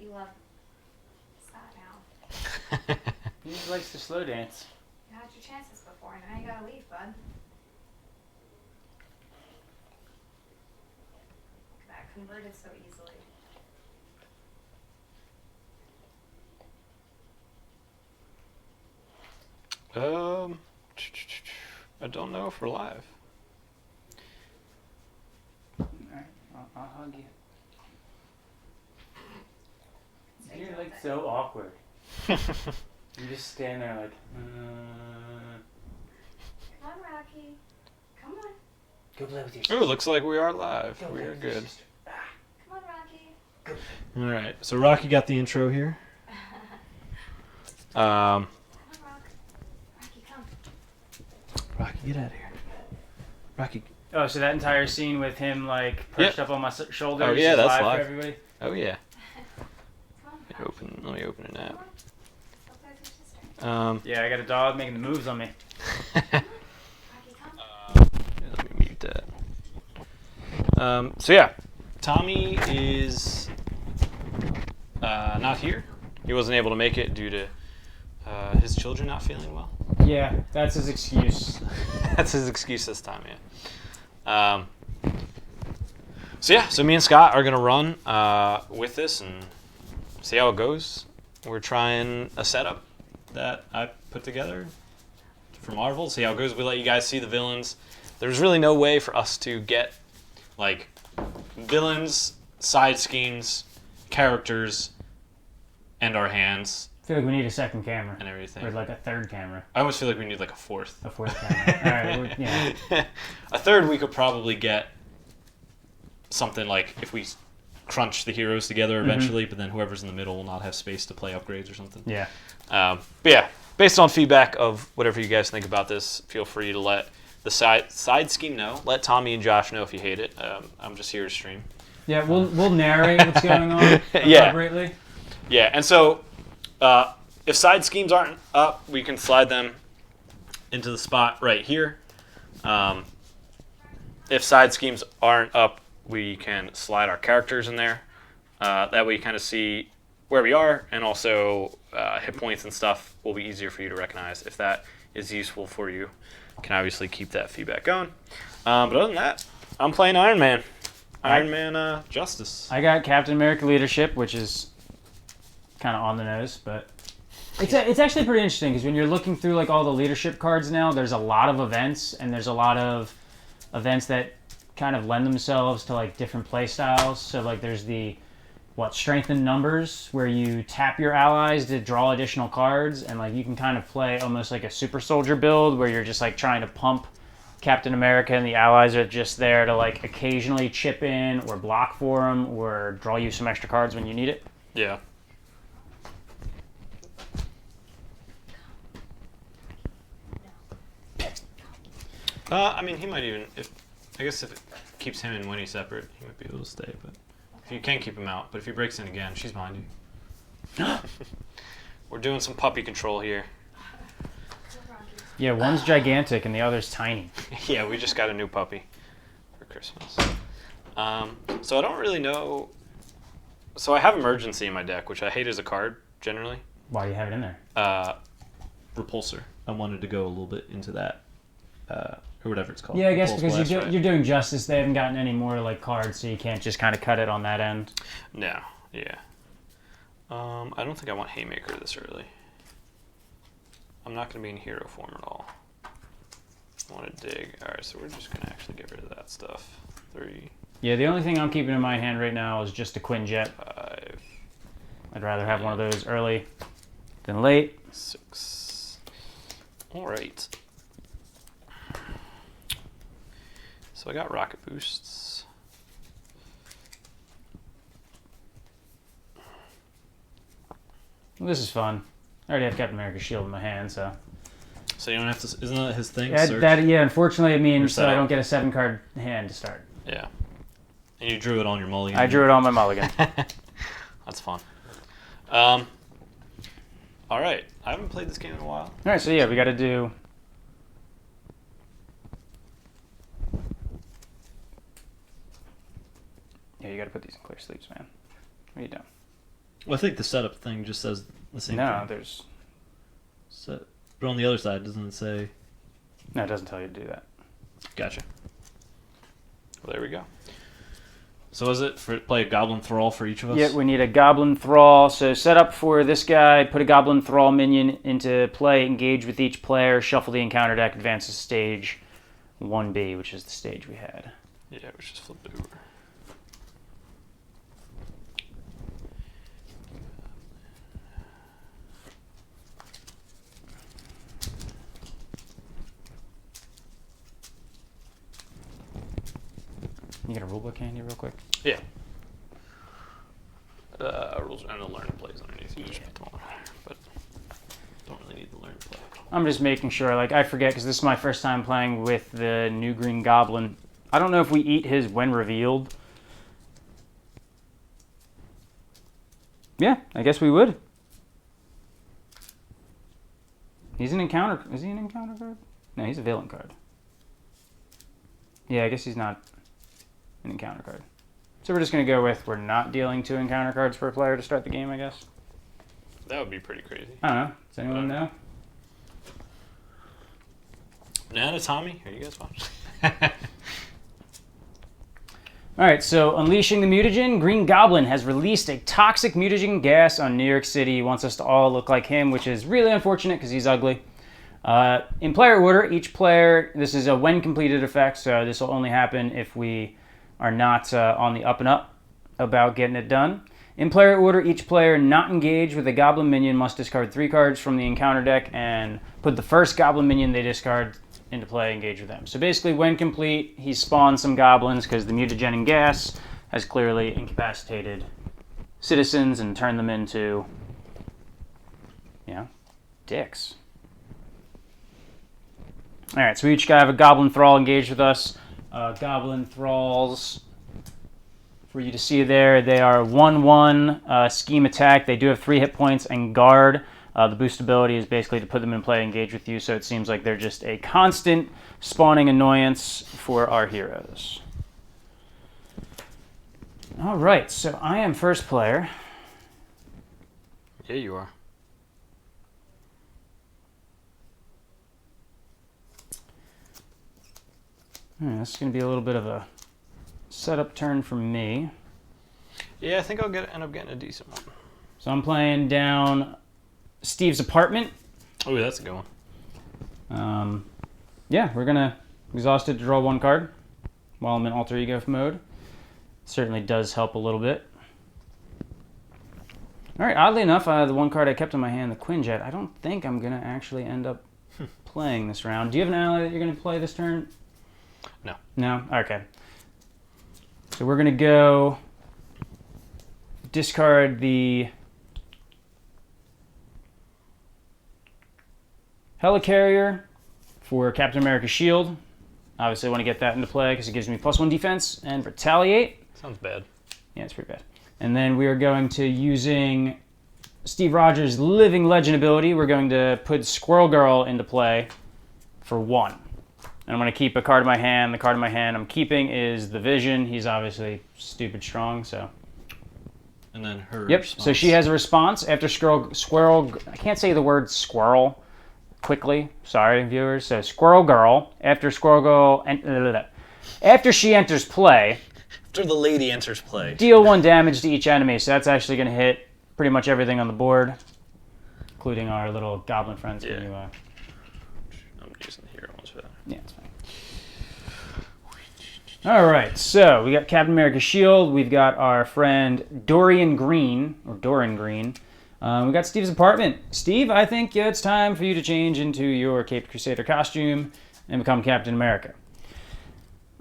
you love Scott now. He likes to slow dance. You had your chances before, and now you gotta leave, bud. Look at that, converted so easily. I don't know if we're live. Alright, I'll hug you. You're like so awkward. You just stand there like, Come on, Rocky. Come on. Go play with your sister. Oh, looks like we are live. Go We play are with your good. sister. Come on, Rocky. Go. All right. So Rocky got the intro here. Come on, Rock. Rocky, come. Rocky, get out of here. Rocky. Oh, so that entire scene with him like perched up on my shoulders. Oh, yeah, is that's live live. for everybody. Oh yeah. Come on, Let me open an Come app. on. Go play with your sister. Yeah, I got a dog making the moves on me. Rocky, come. Let me mute that. So yeah, Tommy is not here. He wasn't able to make it due to his children not feeling well. Yeah, that's his excuse. That's his excuse this time, yeah. So me and Scott are gonna run with this and see how it goes. We're trying a setup that I put together for Marvel. See how it goes. We let you guys see the villains. There's really no way for us to get like villains, side schemes, characters, and our hands I feel like we need a second camera. and everything. Or like a third camera. I almost feel like we need like a fourth. A fourth camera. Alright, yeah. A third, we could probably get something like if we crunch the heroes together eventually, but then whoever's in the middle will not have space to play upgrades or something. Yeah. But yeah, based on feedback of whatever you guys think about this, feel free to let the side scheme know. Let Tommy and Josh know if you hate it. I'm just here to stream. Yeah, we'll narrate what's going on Yeah. appropriately. Yeah, and so if side schemes aren't up, we can slide them into the spot right here. If side schemes aren't up, we can slide our characters in there. That way you kind of see where we are, and also hit points and stuff will be easier for you to recognize. If that is useful for you, you can obviously keep that feedback going. But other than that, I'm playing Iron Man. Iron Man Justice. I got Captain America leadership, which is kind of on the nose, but it's actually pretty interesting because when you're looking through like all the leadership cards now, there's a lot of events, and there's a lot of events that kind of lend themselves to like different play styles. So like there's the strengthened numbers where you tap your allies to draw additional cards, and like you can kind of play almost like a super soldier build where you're just like trying to pump Captain America and the allies are just there to like occasionally chip in or block for them or draw you some extra cards when you need it. Yeah. I mean, he might even, I guess if it keeps him and Winnie separate, he might be able to stay, but if you can keep him out, but if he breaks in again, she's behind you. We're doing some puppy control here. Yeah, one's gigantic and the other's tiny. Yeah, we just got a new puppy for Christmas. So I don't really know, so I have Emergency in my deck, which I hate as a card, generally. Why do you have it in there? Repulsor. I wanted to go a little bit into that, or whatever it's called. Yeah, I guess Repulse because Blast, right? you're doing Justice, they haven't gotten any more like cards, so you can't just kind of cut it on that end. No, yeah. I don't think I want Haymaker this early. I'm not going to be in hero form at all. I want to dig. Alright, so we're just going to actually get rid of that stuff. 3, Yeah, the only thing I'm keeping in my hand right now is just a Quinjet. 5, I'd rather have one of those early than late. 6. Alright. So I got rocket boosts. Well, this is fun. I already have Captain America's shield in my hand, so. So you don't have to, isn't that his thing? Yeah, unfortunately it means set that I up. don't get a 7-card hand to start. Yeah. And you drew it on your mulligan. I drew it on my mulligan. That's fun. Alright. I haven't played this game in a while. Alright, so yeah, we gotta do... Yeah, you gotta put these in clear sleeves, man. What are you doing? Well, I think the setup thing just says the same No, thing. there's... But on the other side, doesn't it say... No, it doesn't tell you to do that. Gotcha. Well, there we go. So is it for play a Goblin Thrall for each of us? Yeah, we need a Goblin Thrall. So set up for this guy, put a Goblin Thrall minion into play, engage with each player, shuffle the encounter deck, advance to stage 1B, which is the stage we had. Yeah, we just flip it over. You get a rulebook handy real quick? Yeah. Rules and the learn and plays underneath. You just put them on there, but don't really need the learn and play. I'm just making sure, like, I forget, because this is my first time playing with the new Green Goblin. I don't know if we eat his when revealed. Yeah, I guess we would. He's an encounter... Is he an encounter card? No, he's a villain card. Yeah, I guess he's not an encounter card. So we're just going to go with we're not dealing 2 encounter cards per player to start the game, I guess. That would be pretty crazy. I don't know. Does anyone know? Banana Tommy, are you guys watching? Alright, so unleashing the mutagen, Green Goblin has released a toxic mutagen gas on New York City. He wants us to all look like him, which is really unfortunate because he's ugly. In player order, each player, this is a when completed effect, so this will only happen if we are not on the up and up about getting it done. In player order, each player not engaged with a Goblin minion must discard 3 cards from the encounter deck and put the first Goblin minion they discard into play, engage with them. So basically, when complete, he spawns some goblins because the mutagen and gas has clearly incapacitated citizens and turned them into, you know, dicks. Alright, so we each have a Goblin Thrall engaged with us. Goblin Thralls, for you to see there, they are 1/1 scheme attack. They do have 3 hit points and guard. The boost ability is basically to put them in play, engage with you, so it seems like they're just a constant spawning annoyance for our heroes. Alright, so I am first player. Yeah, you are. This is going to be a little bit of a setup turn for me. Yeah, I think I'll end up getting a decent one. So I'm playing down Steve's apartment. Oh, that's a good one. Yeah, we're going to exhausted to draw 1 card while I'm in alter ego mode. Certainly does help a little bit. Alright, oddly enough, the 1 card I kept in my hand, the Quinjet, I don't think I'm going to actually end up playing this round. Do you have an ally that you're going to play this turn? No. No? Okay. So we're going to go discard the Helicarrier for Captain America's shield. Obviously I want to get that into play because it gives me +1 defense and retaliate. Sounds bad. Yeah, it's pretty bad. And then we are going to, using Steve Rogers' Living Legend ability, we're going to put Squirrel Girl into play for 1. And I'm going to keep a card in my hand. The card in my hand I'm keeping is the Vision. He's obviously stupid strong, so. And then her Yep, response. so she has a response after Squirrel, I can't say the word squirrel quickly. Sorry, viewers. So Squirrel Girl, after Squirrel Girl, after she enters play, After the lady enters play. deal 1 damage to each enemy. So that's actually going to hit pretty much everything on the board, including our little goblin friends. Yeah. Can you, I'm using the hero ones for that. yeah, it's fine. All right, so we got Captain America's shield. We've got our friend Dorian Green. We got Steve's apartment. Steve, I think it's time for you to change into your Caped Crusader costume and become Captain America.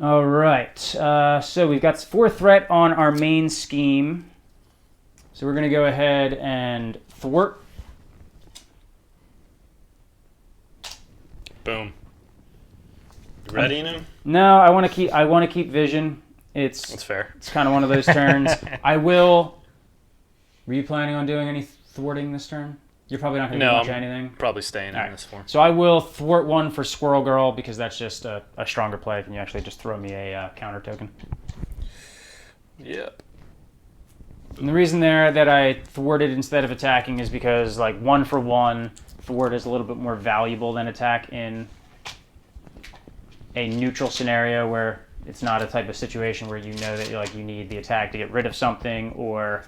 All right, so we've got 4 threat on our main scheme. So we're going to go ahead and thwart. Boom. You ready now? No, I want to keep vision. That's It's fair. kind of one of those turns. I will. Were you planning on doing any thwarting this turn? You're probably not going to do much anything. Probably staying in Alright. this form. So I will thwart 1 for Squirrel Girl because that's just a stronger play. Can you actually just throw me a counter token? Yep. And the reason there that I thwarted instead of attacking is because, like, 1 for 1, thwart is a little bit more valuable than attack in a neutral scenario where it's not a type of situation where you know that you need the attack to get rid of something, or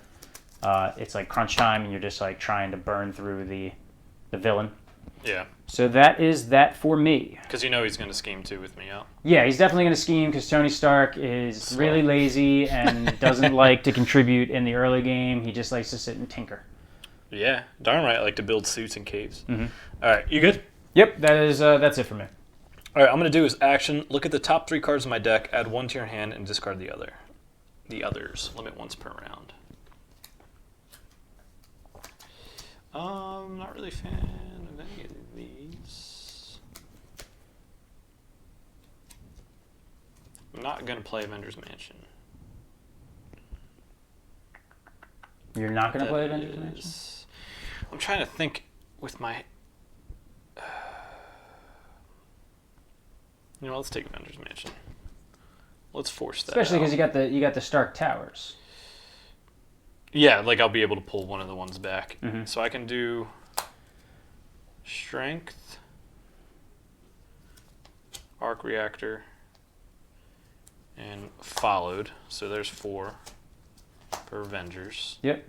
it's like crunch time and you're just like trying to burn through the villain. Yeah. So that is that for me. Because you know he's going to scheme too with me out. Yeah, he's definitely going to scheme because Tony Stark is really lazy and doesn't like to contribute in the early game. He just likes to sit and tinker. Yeah, darn right. I like to build suits and caves. Mm-hmm. All right, you good? Yep, that's it for me. All right, I'm going to do is action. Look at the top 3 cards in my deck, add 1 to your hand, and discard the other. The others. Limit once per round. Not really a fan of any of these. I'm not going to play Avengers Mansion. You're not going to play Avengers Mansion? I'm trying to think with my... You know, let's take Avengers Mansion. Let's force that. Especially because out. you got the Stark Towers. Yeah, like I'll be able to pull one of the ones back. Mm-hmm. So I can do Strength, Arc Reactor, and Followed. So there's 4 for Avengers. Yep.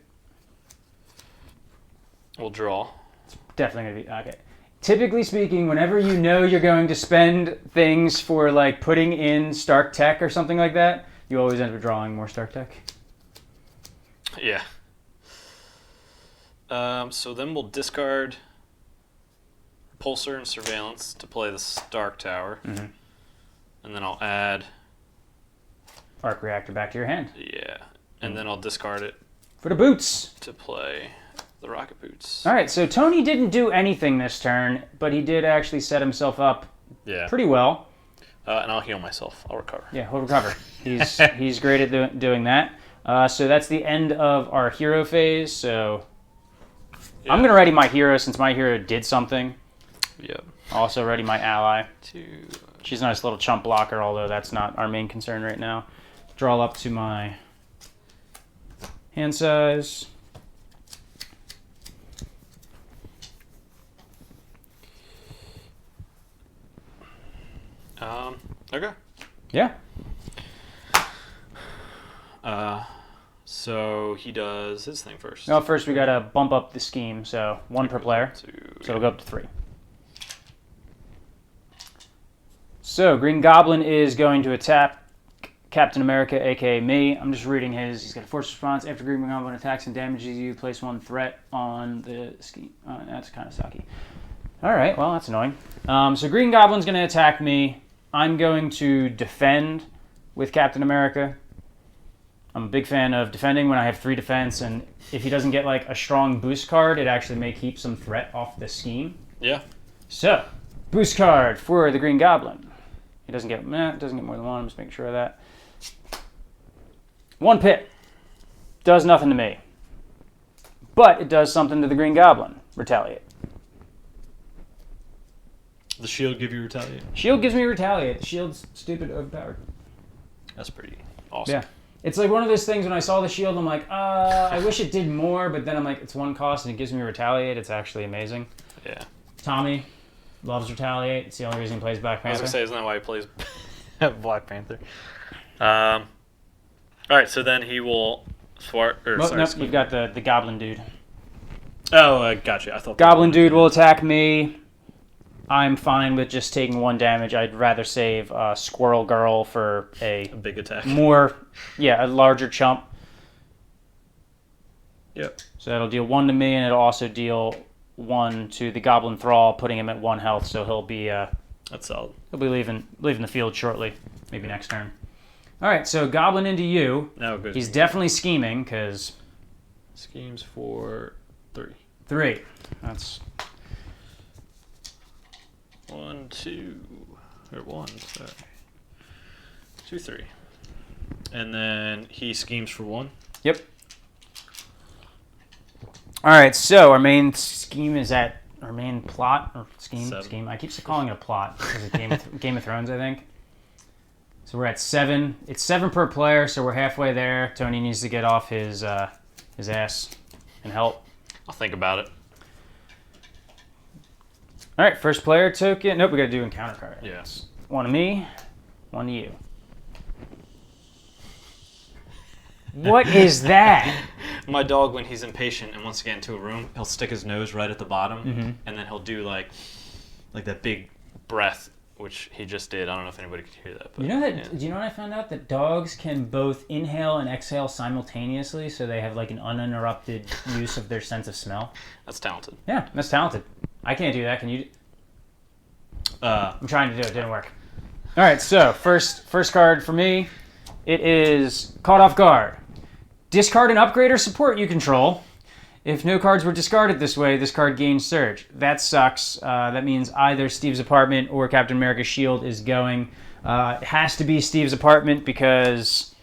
We'll draw. Definitely going to be... Okay. Typically speaking, whenever you know you're going to spend things for like putting in Stark Tech or something like that, you always end up drawing more Stark Tech. Yeah. So then we'll discard Repulsor and Surveillance to play the Stark Tower. Mm-hmm. And then I'll add... Arc Reactor back to your hand. Yeah. And then I'll discard it For the boots. to play the Rocket Boots. All right, so Tony didn't do anything this turn, but he did actually set himself up Yeah. pretty well. And I'll heal myself. I'll recover. Yeah, he'll recover. He's great at doing that. So that's the end of our hero phase. So Yeah. I'm going to ready my hero since my hero did something. Yep. Also ready my ally. 2. She's a nice little chump blocker, although that's not our main concern right now. Draw up to my hand size. Okay. Yeah. So he does his thing first. Well, first we got to bump up the scheme, so 1 per player. So it'll go up to 3. So Green Goblin is going to attack Captain America, aka me. I'm just reading his. He's got a force response. After Green Goblin attacks and damages you, place 1 threat on the scheme. That's kind of sucky. All right, well, that's annoying. So Green Goblin's going to attack me. I'm going to defend with Captain America. I'm a big fan of defending when I have 3 defense, and if he doesn't get like a strong boost card, it actually may keep some threat off the scheme. Yeah. So, boost card for the Green Goblin. He doesn't get more than 1. I'm just making sure of that. 1 pit. Does nothing to me. But it does something to the Green Goblin. Retaliate. The shield give you retaliate. Shield gives me retaliate. The shield's stupid overpowered. That's pretty awesome. Yeah. It's like one of those things when I saw the shield, I'm like, I wish it did more, but then I'm like, it's 1 cost and it gives me retaliate. It's actually amazing. Yeah. Tommy loves retaliate. It's the only reason he plays Black I was Panther. going to say, isn't that why he plays Black Panther? All right, so then he will thwart... Nope, we've got the Goblin dude. Oh, I gotcha. I thought... Goblin dude will attack me. I'm fine with just taking 1 damage. I'd rather save Squirrel Girl for a big attack. A larger chump. Yep. So that'll deal 1 to me, and it'll also deal 1 to the Goblin Thrall, putting him at 1 health. So he'll be That's solid. he'll be leaving the field shortly, maybe next turn. All right, so Goblin into you. Now it goes. He's definitely scheming because schemes for 3. 3. That's 1, 2, or 1. Sorry. 2, 3. And then he schemes for 1. Yep. All right, so our main scheme is at our main plot or scheme. 7. Scheme. I keep calling it a plot because of Game of Thrones, I think. So we're at 7. It's 7 per player, so we're halfway there. Tony needs to get off his his ass and help. I'll think about it. All right, first player token. Nope, we got to do encounter card. Yes. One to me, one to you. What is that? My dog, when he's impatient and wants to get into a room, he'll stick his nose right at the bottom, and then he'll do like that big breath, which he just did. I don't know if anybody could hear that. But, You know that? yeah. Do you know what I found out? That dogs can both inhale and exhale simultaneously, so they have like an uninterrupted use of their sense of smell. That's talented. Yeah, that's talented. I can't do that. Can you? I'm trying to do it. Didn't work. All right. So first card for me, it is Caught Off Guard. Discard an upgrade or support you control. If no cards were discarded this way, this card gains Surge. That sucks. That means either Steve's apartment or Captain America's shield is going. It has to be Steve's apartment because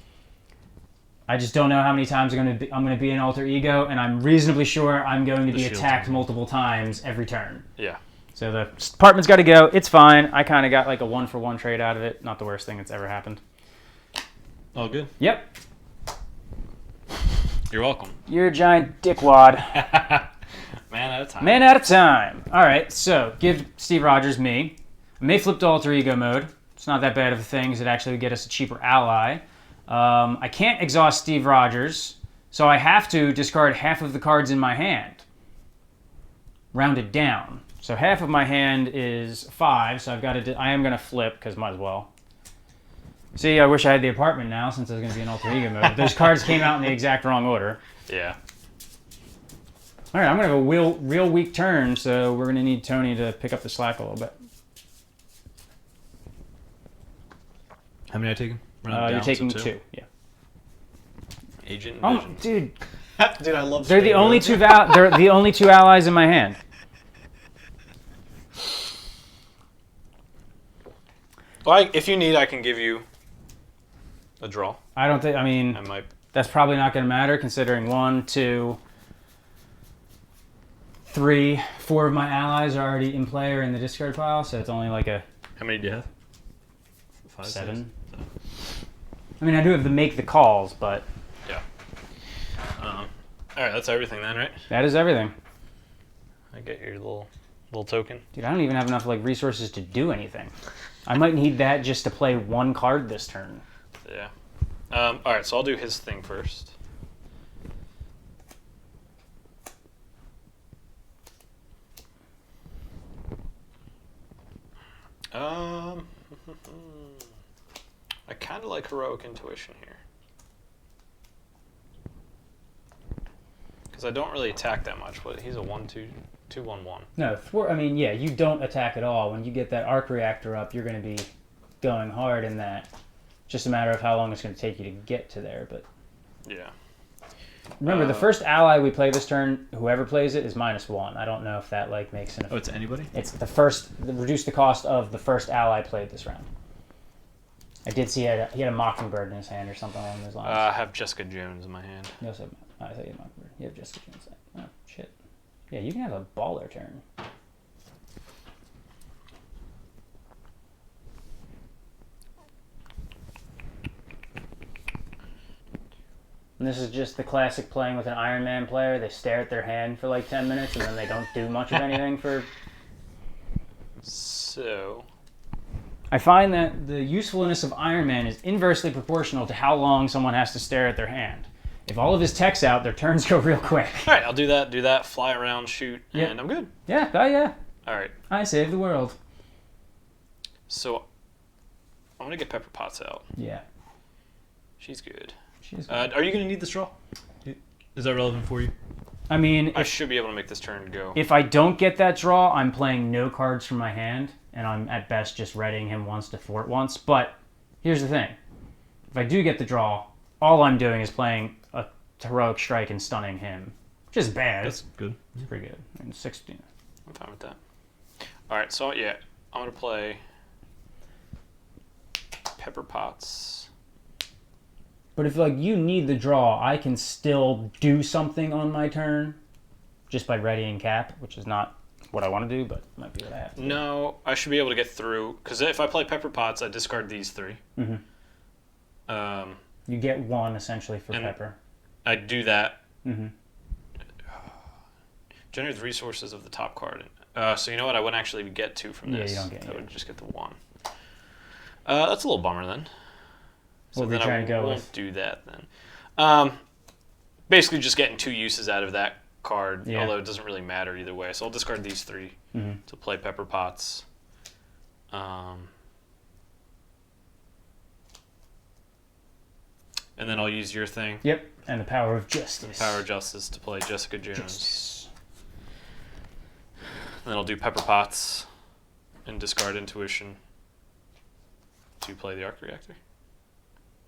I just don't know how many times I'm going to be an alter ego, and I'm reasonably sure I'm going to be attacked multiple times every turn. Yeah. So the apartment's got to go. It's fine. I kind of got like a 1-for-1 trade out of it. Not the worst thing that's ever happened. All good. Yep. You're welcome. You're a giant dickwad. Man at a time. Man out of time. All right, so give Steve Rogers me. I may flip to alter ego mode. It's not that bad of a thing, because it actually would get us a cheaper ally. I can't exhaust Steve Rogers, so I have to discard half of the cards in my hand. Rounded down. So half of my hand is 5, so I am going to flip, because might as well. See, I wish I had the apartment now, since I was going to be in alter ego mode. Those cards came out in the exact wrong order. Yeah. All right, I'm going to have a real weak turn, so we're going to need Tony to pick up the slack a little bit. How many are you taking? You're taking 2. Yeah. Agent Oh, Vision. dude, Dude, I love. they're the only two. They're the only 2 allies in my hand. Well, if you need, I can give you a draw. I don't think. I mean, I might. that's probably not going to matter, considering 1, 2, 3, 4 of my allies are already in play or in the discard pile, so it's only like a How many do you have? 5, 7. I mean, I do have to make the calls, but Yeah. All right, that's everything then, right? that is everything. I get your little token. Dude, I don't even have enough like resources to do anything. I might need that just to play 1 card this turn. Yeah. All right, so I'll do his thing first. I kind of like Heroic Intuition here. Because I don't really attack that much. He's a 1/2, 2/1/1. No, I mean, yeah, you don't attack at all. When you get that arc reactor up, you're going to be going hard in that. Just a matter of how long it's going to take you to get to there. But Yeah. remember, the first ally we play this turn, whoever plays it, is -1. I don't know if that like makes an. Oh, it's anybody? It's reduce the cost of the first ally played this round. I did see he had a Mockingbird in his hand or something along those lines. I have Jessica Jones in my hand. You also have, I thought you had Mockingbird. You have Jessica Jones. Oh, shit. Yeah, you can have a baller turn. And this is just the classic playing with an Iron Man player. They stare at their hand for like 10 minutes and then they don't do much of anything for... So... I find that the usefulness of Iron Man is inversely proportional to how long someone has to stare at their hand. If all of his tech's out, their turns go real quick. All right, I'll do that, fly around, shoot, and I'm good. Yeah, oh yeah. All right. I saved the world. So, I'm going to get Pepper Potts out. Yeah. She's good. She's Are you going to need this draw? Is that relevant for you? I mean, I should be able to make this turn go. if I don't get that draw, I'm playing no cards from my hand, and I'm at best just readying him once to thwart once. But here's the thing. If I do get the draw, all I'm doing is playing a heroic strike and stunning him. Which is bad. That's good. It's pretty good. I mean, 16. I'm fine with that. All right, so yeah, I'm going to play Pepper Potts. But if like you need the draw, I can still do something on my turn just by readying Cap, which is not what I want to do, but might be what I have to do. No, I should be able to get through, because if I play Pepper Potts, I discard these 3. You get 1 essentially for And- Pepper. I do that, Mm-hmm. Generate the resources of the top card. So you know what? I wouldn't actually get 2 from this. Yeah, you don't get I it. would just get the 1. That's a little bummer then. So What were you then trying I to go won't with? do that then. Basically just getting 2 uses out of that card, Yeah. although it doesn't really matter either way. So I'll discard these 3 Mm-hmm. to play Pepper Pots. And then I'll use your thing, Yep, and the power of justice. Power of Justice, to play Jessica Jones. Justice. And then I'll do Pepper Pots and discard Intuition to play the Arc Reactor.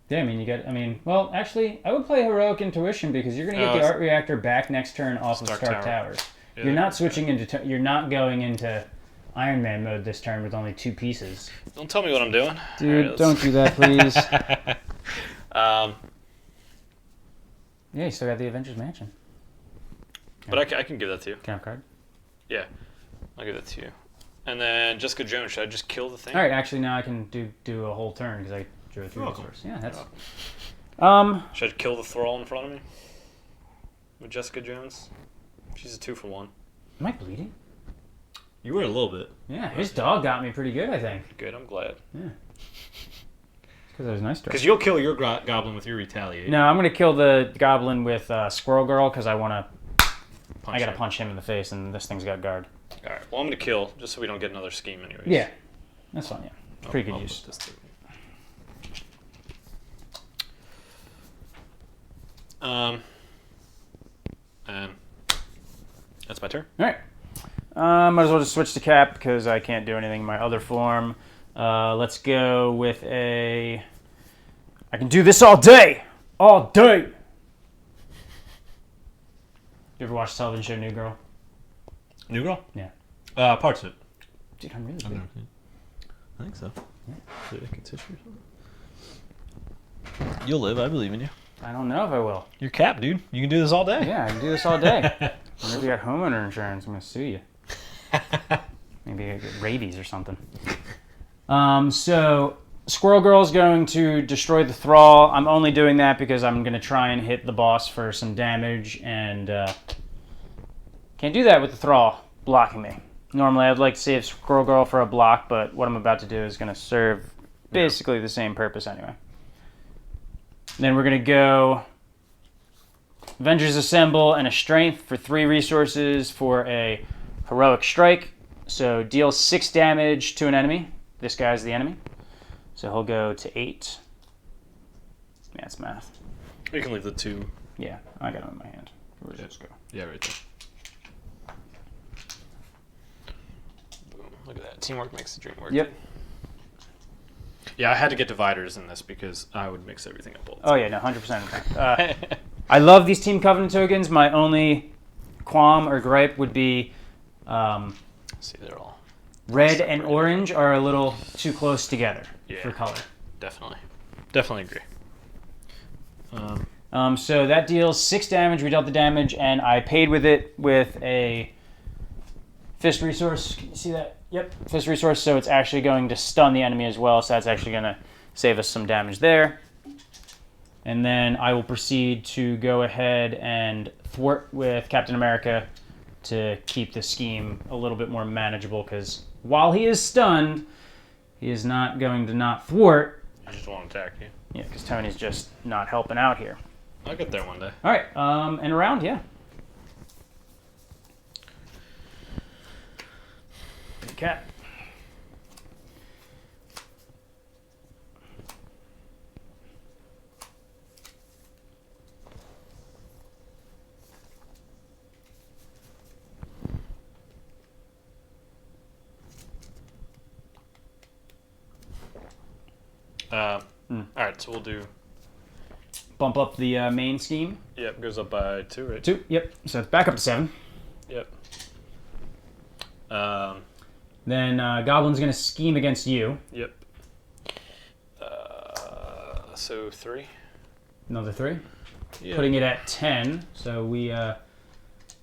Yeah, I mean, you get. I mean, well, actually, I would play Heroic Intuition because you're going to get the Art Reactor back next turn off of Stark Towers. Yeah, You're not switching into. You're not going into Iron Man mode this turn with only 2 pieces. Don't tell me what I'm doing. Dude, All right, don't do that, please. Yeah, you still got the Avengers Mansion. But I can give that to you. Can I have a card? Yeah, I'll give that to you. And then Jessica Jones, should I just kill the thing? All right, actually, now I can do a whole turn because I drew a 3 Oh, cool. resource. Yeah, that's. Should I kill the Thrall in front of me? With Jessica Jones? She's a 2-for-1. Am I bleeding? You were a little bit. Yeah, his dog got me pretty good, I think. Good, I'm glad. Yeah. Because I was nice to her. Because you'll kill your goblin with your retaliate. No, I'm gonna kill the goblin with Squirrel Girl because I want to. I gotta him. punch him in the face, and this thing's got guard. Alright, well, I'm going to kill, just so we don't get another scheme anyways. Yeah, that's fine. Yeah, pretty good I'll use. put this through. And that's my turn. All right. Might as well just switch to Cap because I can't do anything in my other form. Let's go with a. I can do this all day, all day. You ever watch the television show New Girl? New Girl? Yeah. Parts of it. Dude, I'm really I've big. never seen it. I think so. Did I get tissue or something? You'll live. I believe in you. I don't know if I will. You're Cap, dude. You can do this all day. Yeah, I can do this all day. Wonder if you got homeowner insurance. I'm gonna sue you. Maybe I get rabies or something. So Squirrel Girl's going to destroy the Thrall. I'm only doing that because I'm gonna try and hit the boss for some damage, and can't do that with the Thrall blocking me. Normally, I'd like to save Squirrel Girl for a block, but what I'm about to do is gonna serve basically the same purpose anyway. Then we're gonna go Avengers Assemble and a Strength for 3 resources for a Heroic Strike. So deal 6 damage to an enemy. This guy's the enemy. So he'll go to 8. Yeah, it's math. You can leave the 2. Yeah, I got him in my hand. Where's this go? Yeah, right there. Boom. Look at that. Teamwork makes the dream work. Yep. Yeah, I had to get dividers in this because I would mix everything up all the Oh yeah, no, 100%. I love these Team Covenant tokens. My only qualm or gripe would be See, they're all red and orange are a little too close together for color. definitely agree. So that deals 6 damage. We dealt the damage, and I paid with it with a fist resource. Can you see that? Yep, fist resource. So it's actually going to stun the enemy as well. So that's actually going to save us some damage there. And then I will proceed to go ahead and thwart with Captain America to keep the scheme a little bit more manageable. Because while he is stunned, he is not going to not thwart. I just want to attack you. Yeah, because Tony's just not helping out here. I'll get there one day. All right, and around, yeah. Good cat. All right, so we'll do. Bump up the main scheme. Yep, goes up by 2, right? 2, yep. So it's back up to 7. Yep. Then Goblin's going to scheme against you. Yep. So 3. Another 3. Yeah. Putting it at 10. So we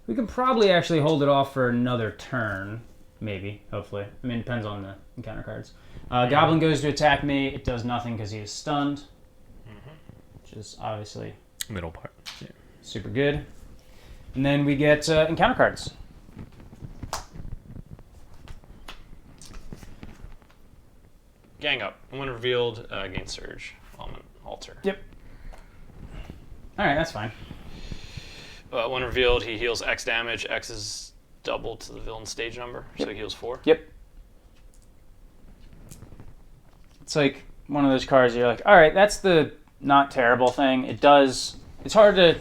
can probably actually hold it off for another turn. Maybe, hopefully. I mean, it depends on the encounter cards. Goblin goes to attack me. It does nothing because he is stunned. Which is obviously Middle part. Yeah. super good. And then we get encounter cards. Gang up. When revealed, gain surge. Alter. Yep. All right, that's fine. When revealed, he heals X damage. X is double to the villain stage number, so he heals 4. Yep. It's like one of those cards you're like, all right, that's the not terrible thing. It does. It's hard to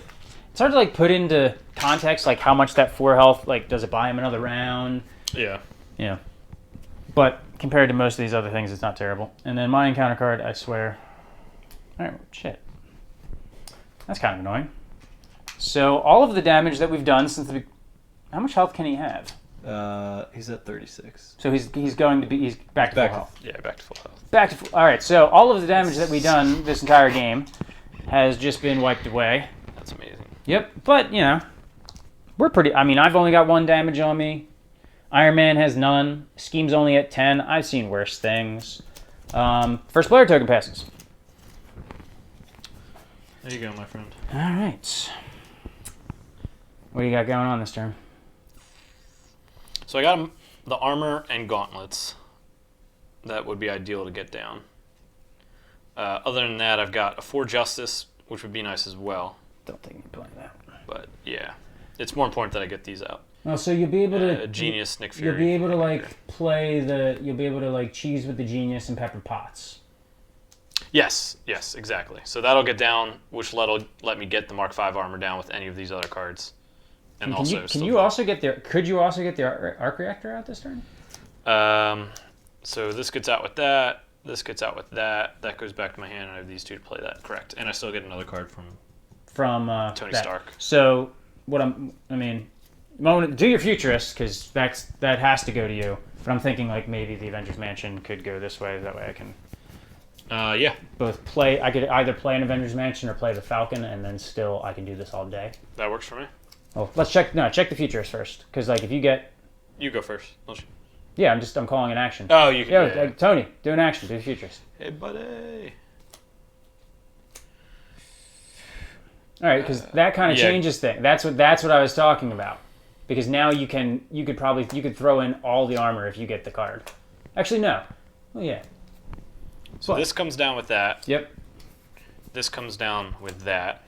like put into context like how much that 4 health like does it buy him another round. Yeah. Yeah. But compared to most of these other things, it's not terrible. And then my encounter card, I swear. All right, shit. That's kind of annoying. So all of the damage that we've done since the... How much health can he have? He's at 36. So he's going to be... He's back to full health. Yeah, back to full health. Back to full... All right, so all of the damage that we've done this entire game has just been wiped away. That's amazing. Yep, but, you know, we're pretty... I mean, I've only got 1 damage on me. Iron Man has none. Scheme's only at 10. I've seen worse things. First player token passes. There you go, my friend. All right. What do you got going on this turn? So I got him the armor and gauntlets. That would be ideal to get down. Other than that, I've got a 4 justice, which would be nice as well. Don't think you're playing that. But yeah, it's more important that I get these out. Oh, so you'll be able to genius Nick Fury. You'll be able to like play the. You'll be able to like cheese with the genius and pepper pots. Yes, exactly. So that'll get down, which let me get the Mark V armor down with any of these other cards. And Could you also get the arc reactor out this turn? So this gets out with that. This gets out with that. That goes back to my hand, and I have these 2 to play that. Correct. And I still get another card from Tony Stark. So do your futurist because that has to go to you. But I'm thinking like maybe the Avengers Mansion could go this way. That way I can. Yeah. Both play. I could either play an Avengers Mansion or play the Falcon, and then still I can do this all day. That works for me. Well, let's check. No, check the futurist first, because like if you get. You go first. Don't you? Yeah, I'm calling an action. Oh, you can. Yeah, Tony, do an action. Do the futurist. Hey, buddy. All right, because that kind of changes things. That's what I was talking about. Because now you could throw in all the armor if you get the card. Actually, no. Well, yeah. So this comes down with that. Yep. This comes down with that.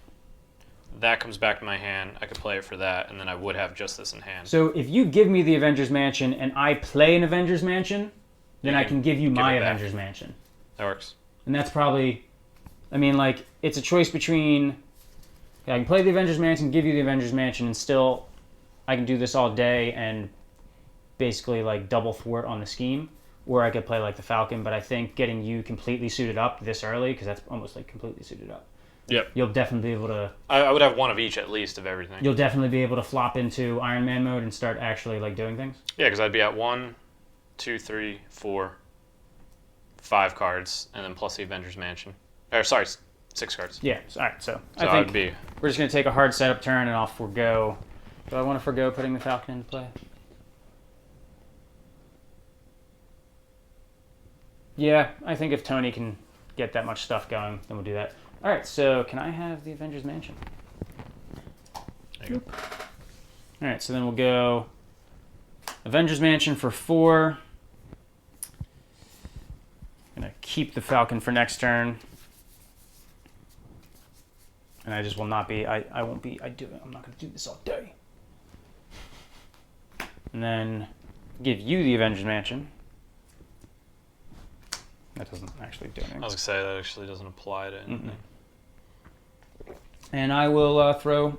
That comes back to my hand. I could play it for that, and then I would have just this in hand. So if you give me the Avengers Mansion and I play an Avengers Mansion, then I can give you my Avengers Mansion. That works. And that's probably... I mean, like, it's a choice between... I can play the Avengers Mansion, give you the Avengers Mansion, and still I can do this all day and basically, like, double thwart on the scheme. Or I could play, like, the Falcon, but I think getting you completely suited up this early, because that's almost, like, completely suited up. Yep. You'll definitely be able to... I would have one of each, at least, of everything. You'll definitely be able to flop into Iron Man mode and start actually, like, doing things? Yeah, because I'd be at 1, 2, 3, 4, 5 cards, and then plus the Avengers Mansion. Or, sorry, 6 cards. Yeah, all right, so I think would be... we're just going to take a hard setup turn, and I'll forego... Do I want to forego putting the Falcon into play? Yeah, I think if Tony can get that much stuff going, then we'll do that. All right, so can I have the Avengers Mansion? There you go. All right, so then we'll go Avengers Mansion for 4. I'm going to keep the Falcon for next turn. And I just will not be, I'm not going to do this all day. And then give you the Avengers Mansion. That doesn't actually do anything. I was going to say, that actually doesn't apply to anything. Mm-hmm. And I will throw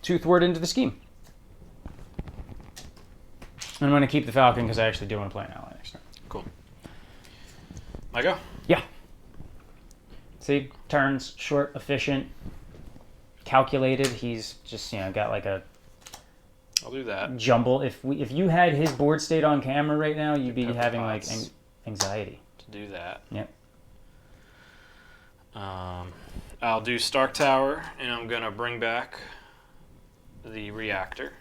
2 thwart into the scheme. And I'm going to keep the Falcon because I actually do want to play an ally next turn. Cool. My go? Yeah. See, turns, short, efficient, calculated. He's just, got like a I'll do that. jumble. If you had his board state on camera right now, you'd be Pepper having pots. like anxiety. To do that. Yep. I'll do Stark Tower, and I'm going to bring back the reactor.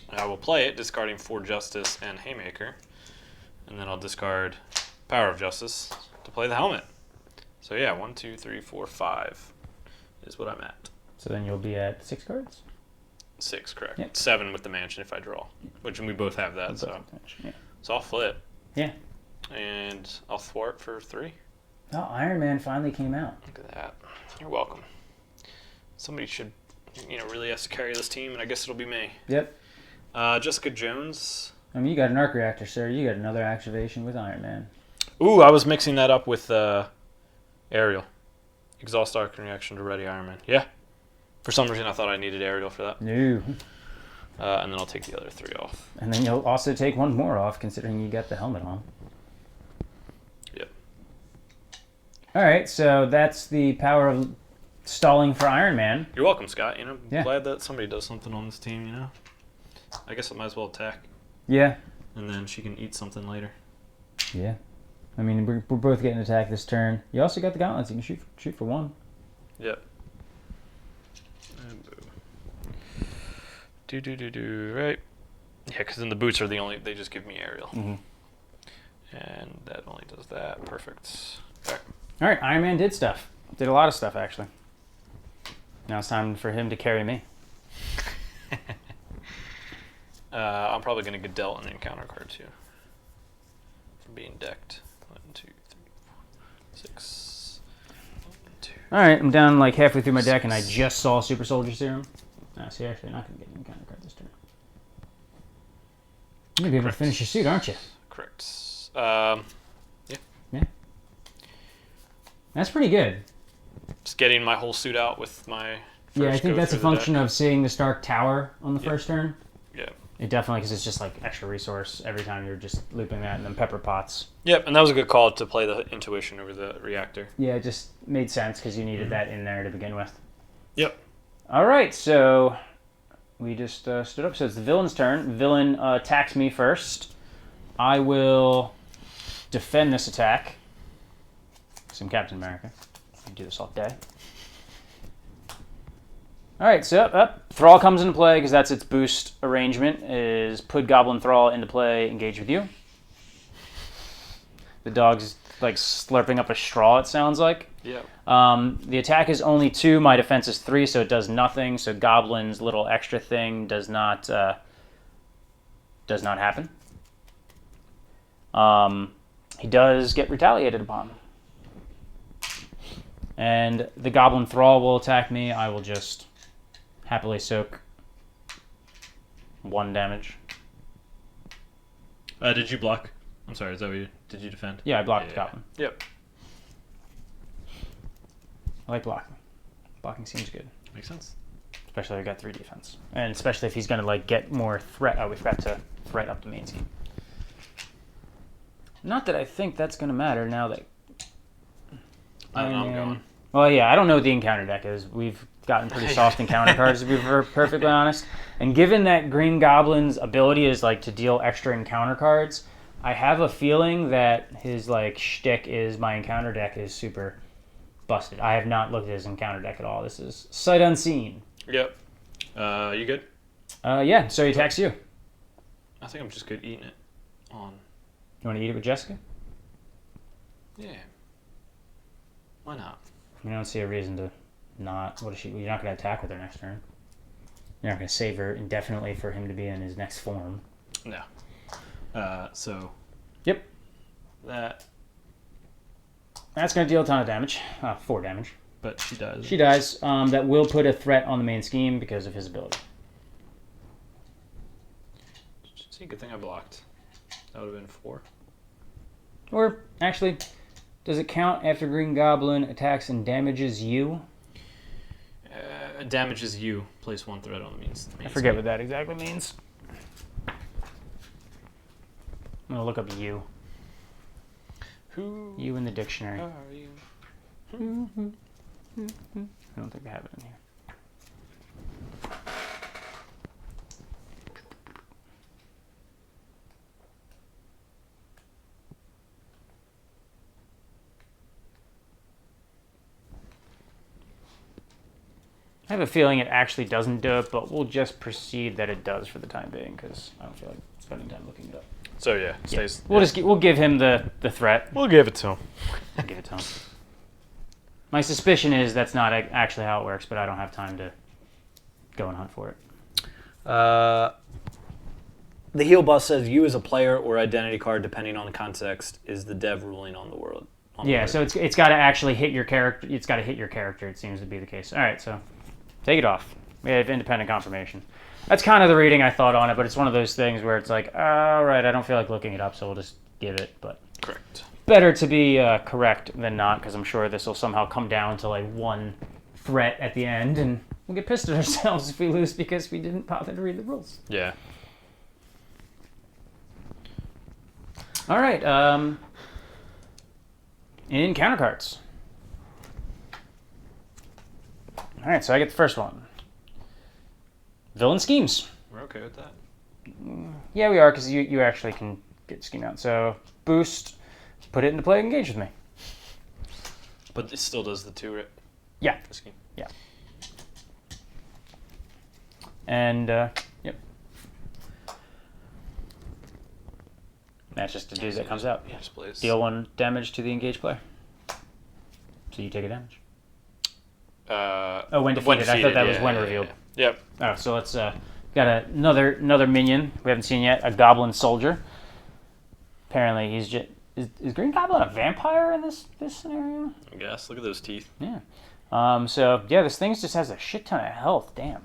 I will play it, discarding 4 Justice and Haymaker. And then I'll discard Power of Justice to play the helmet. So yeah, 1, 2, 3, 4, 5 is what I'm at. So then you'll be at 6 cards. 6, correct. Yep. 7 with the mansion if I draw, which we both have that. So I'll flip. Yeah. And I'll thwart for 3. Oh, Iron Man finally came out. Look at that. You're welcome. Somebody should, really has to carry this team, and I guess it'll be me. Yep. Jessica Jones. I mean, you got an arc reactor, sir. You got another activation with Iron Man. Ooh, I was mixing that up with Ariel. Exhaust arc reaction to ready Iron Man. Yeah. For some reason, I thought I needed Ariel for that. No. And then I'll take the other 3 off. And then you'll also take 1 more off, considering you got the helmet on. Yep. All right, so that's the power of stalling for Iron Man. You're welcome, Scott. Yeah. Glad that somebody does something on this team, I guess I might as well attack. Yeah. And then she can eat something later. Yeah. I mean, we're both getting attacked this turn. You also got the gauntlets. You can shoot for 1. Yep. Right. Yeah, because then the boots are they just give me Ariel. Mm-hmm. And that only does that. Perfect. All right, Iron Man did stuff. Did a lot of stuff, actually. Now it's time for him to carry me. I'm probably going to get dealt an encounter card, too. For being decked. 1, 2, 3, 4, 6. 1, 2. All right, I'm down like halfway through my deck, and I just saw Super Soldier Serum. So you're actually not going to get an encounter card this turn. You're going to be able to finish your suit, aren't you? Correct. Yeah. That's pretty good. Just getting my whole suit out with my first Yeah, I think go that's a through the function deck. of seeing the Stark Tower on the first turn. Yeah. It definitely, because it's just like extra resource every time you're just looping that, and then pepper pots. Yep, and that was a good call to play the intuition over the reactor. Yeah, it just made sense because you needed that in there to begin with. Yep. All right, so we just stood up. So it's the villain's turn. Villain attacks me first. I will defend this attack. I'm Captain America. I can do this all day. All right, so Thrall comes into play because that's its boost arrangement, is put Goblin Thrall into play, engage with you. The dog's like slurping up a straw, it sounds like. Yeah. The attack is only 2, my defense is 3, so it does nothing, so Goblin's little extra thing does not happen. He does get retaliated upon. And the Goblin Thrall will attack me. I will just happily soak 1 damage. Did you block? I'm sorry, is that what did you defend? Yeah, I blocked the Goblin. Yep. I like blocking. Blocking seems good. Makes sense. Especially if I got 3 defense. And especially if he's going to like get more threat. Oh, we forgot to threat up the main team. Not that I think that's going to matter now that I'm going. Well, yeah, I don't know what the encounter deck is. We've gotten pretty soft encounter cards, to be perfectly honest. And given that Green Goblin's ability is like to deal extra encounter cards, I have a feeling that his like shtick is my encounter deck is super busted. I have not looked at his encounter deck at all. This is sight unseen. Yep. You good? Yeah, so he attacks you. I think I'm just good eating it on. You want to eat it with Jessica? Yeah. Why not? I don't see a reason to not. What is she? You're not going to attack with her next turn. You're not going to save her indefinitely for him to be in his next form. No. So. Yep. That's going to deal a ton of damage. 4 damage. But she does. She dies. That will put a threat on the main scheme because of his ability. See, good thing I blocked. That would have been 4. Or, actually, does it count after Green Goblin attacks and damages you? Damages you. Place 1 threat on the main. I forget what that exactly means. I'm going to look up you. Who You in the dictionary. are you? I don't think I have it in here. I have a feeling it actually doesn't do it, but we'll just proceed that it does for the time being because I don't feel like spending time looking it up. So yeah, stays. We'll give him the threat. We'll give it to him. Give it to him. My suspicion is that's not actually how it works, but I don't have time to go and hunt for it. The heal buff says you as a player or identity card, depending on the context, is the dev ruling on the world. Yeah, so it's got to actually hit your character. It's got to hit your character. It seems to be the case. All right, so take it off. We have independent confirmation. That's kind of the reading I thought on it, but it's one of those things where it's like, all right, I don't feel like looking it up, so we'll just give it. But correct. Better to be correct than not, because I'm sure this will somehow come down to like one threat at the end, and we'll get pissed at ourselves if we lose because we didn't bother to read the rules. Yeah. All right. In counter cards. All right, so I get the first one. Villain schemes. We're okay with that. Yeah, we are, because you actually can get scheme out. So boost, put it into play, engage with me. But it still does the 2, right? Yeah. Scheme. Yeah. And, yep. That's just a dude that comes out. Yes, please. Deal 1 damage to the engaged player. So you take a damage. When defeated. I thought that was when revealed. Yeah. Yep. Oh, so let's got another minion we haven't seen yet, a Goblin Soldier. Apparently he's just is Green Goblin a vampire in this scenario? I guess. Look at those teeth. Yeah. So yeah, this thing just has a shit ton of health. Damn.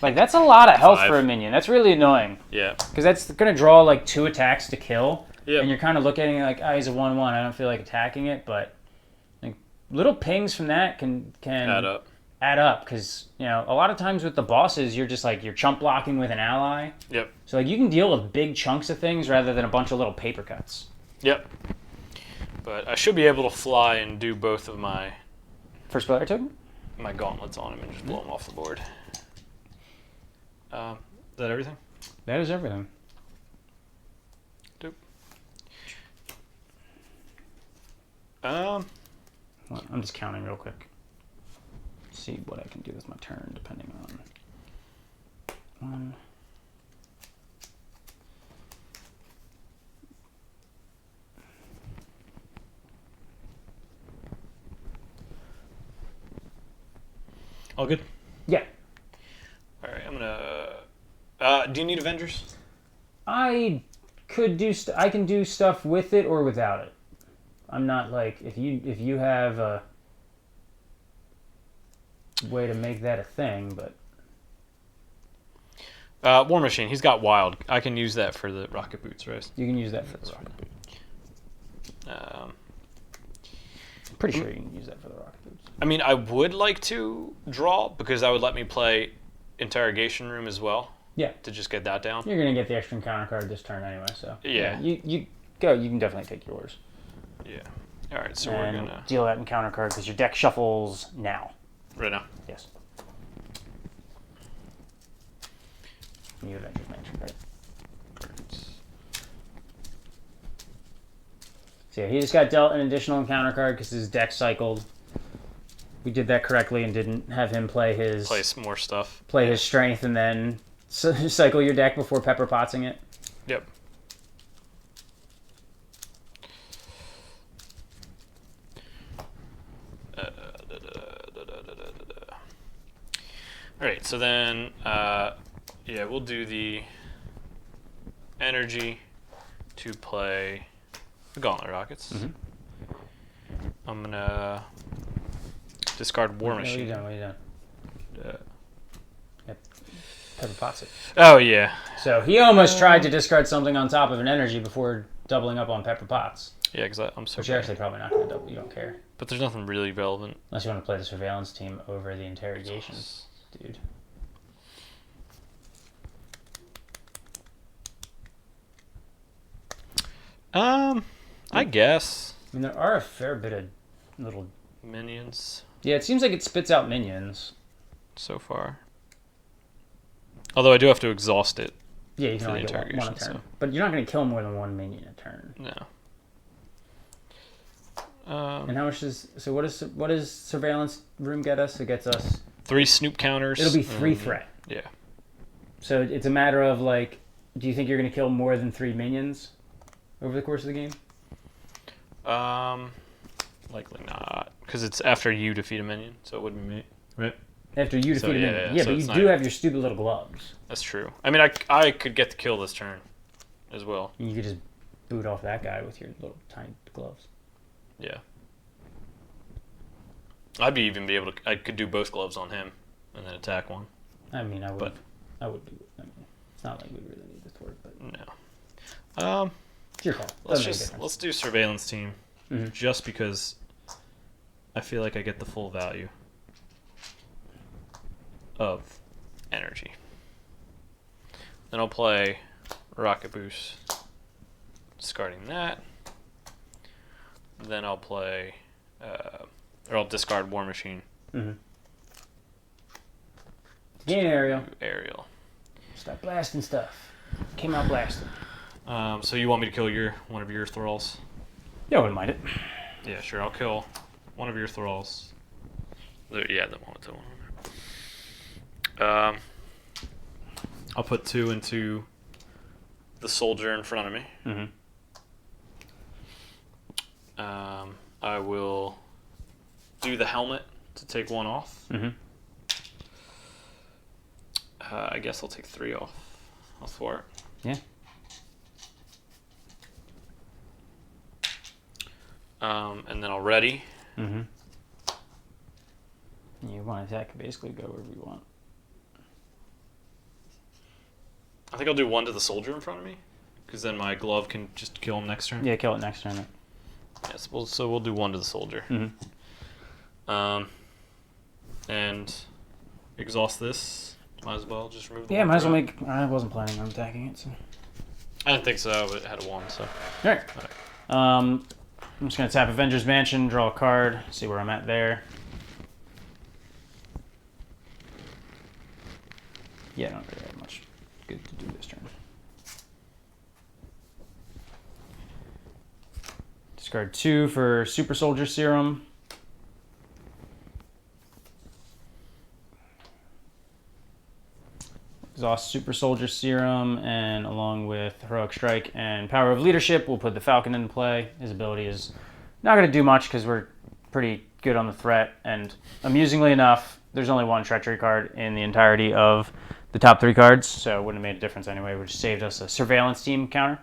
Like that's a lot of health 5. for a minion. That's really annoying. Yeah. Because that's gonna draw like 2 attacks to kill. Yeah. And you're kind of looking at it like, oh, he's a 1/1. I don't feel like attacking it, but like little pings from that can add up because a lot of times with the bosses you're just like you're chump blocking with an ally. Yep. So like you can deal with big chunks of things rather than a bunch of little paper cuts. Yep. But I should be able to fly and do both of my First player token? my gauntlets on him and just blow him off the board. Is that everything? That is everything. Dope. Well, I'm just counting real quick. See what I can do with my turn depending on 1. All good? Yeah. All right, I'm gonna... do you need Avengers? I could do I can do stuff with it or without it. I'm not like if you have a way to make that a thing, but War Machine, he's got Wild. I can use that for the rocket boots, right? you can use that for the rocket boot. Pretty sure you can use that for the rocket boots. I mean, I would like to draw because that would let me play Interrogation Room as well. Yeah. To just get that down. You're gonna get the extra encounter card this turn anyway, so Yeah. You go. You can definitely take yours. Yeah. All right, so And we're gonna deal that encounter card because your deck shuffles now. right now. Yes. New Avengers mentioned, right? So yeah, he just got dealt an additional encounter card because his deck cycled. We did that correctly and didn't have him play his Play some more stuff. play his strength and then cycle your deck before pepper potting it. Yep. All right, so then, yeah, we'll do the energy to play the Gauntlet Rockets. Mhm. I'm gonna discard War What are you Machine. doing? What are you doing? Pepper pots it. Oh yeah, So he almost tried to discard something on top of an energy before doubling up on pepper pots. yeah, because I'm so. Which you're actually probably not going to double. You don't care. But there's nothing really relevant. Unless you want to play the surveillance team over the interrogations, dude. I guess I mean, there are a fair bit of little... minions Yeah, it seems like it spits out minions. so far. Although I do have to exhaust it. Yeah, you can For the only get one a interrogation, turn. so. But you're not going to kill more than one minion a turn. No. And how much is... So what does surveillance room get us? It gets us... 3 Snoop counters. It'll be 3 and- threat. Yeah. So it's a matter of, like... Do you think you're going to kill more than 3 minions over the course of the game? Likely not, because it's after you defeat a minion, so it wouldn't be me, right? After you defeat So, him. yeah, Yeah, so but it's you not do even- have your stupid little gloves. That's true. I mean, I could get the kill this turn, as well. You could just boot off that guy with your little tiny gloves. Yeah. I could do both gloves on him, and then attack one. I mean, I would But- do it. I mean, it's not like we really need this to work, but No. it's your call. Let's do surveillance team, Mhm. just because I feel like I get the full value of energy. Then I'll play Rocket Boost, discarding that. Then I'll play, or I'll discard War Machine. Mm-hmm. Gain aerial. Aerial. Start blasting stuff. Came out blasting. So you want me to kill one of your thralls? Yeah, I wouldn't mind it. Yeah, sure. I'll kill one of your thralls. Yeah, the one with the one on there. I'll put 2 into the soldier in front of me. Mm-hmm. I will do the helmet to take 1 off. Mm-hmm. I guess I'll take 3 off. I'll thwart. Yeah. And then I'll ready. Mm-hmm. You want to attack, basically go wherever you want. I think I'll do 1 to the soldier in front of me, because then my glove can just kill him next turn. Yeah, kill it next turn. Yes, so we'll do 1 to the soldier. Mm-hmm. And exhaust this. Might as well just remove the Yeah, one might as well threat. make... I wasn't planning on attacking it, so... I didn't think so, but it had a 1, so. Alright. I'm just going to tap Avengers Mansion, draw a card, see where I'm at there. Yeah, I don't really have much good to do this turn. Discard 2 for Super Soldier Serum. Exhaust Super Soldier Serum, and along with Heroic Strike and Power of Leadership, we'll put the Falcon into play. His ability is not going to do much because we're pretty good on the threat, and amusingly enough, there's only 1 Treachery card in the entirety of the top 3 cards, so it wouldn't have made a difference anyway, which saved us a Surveillance Team counter.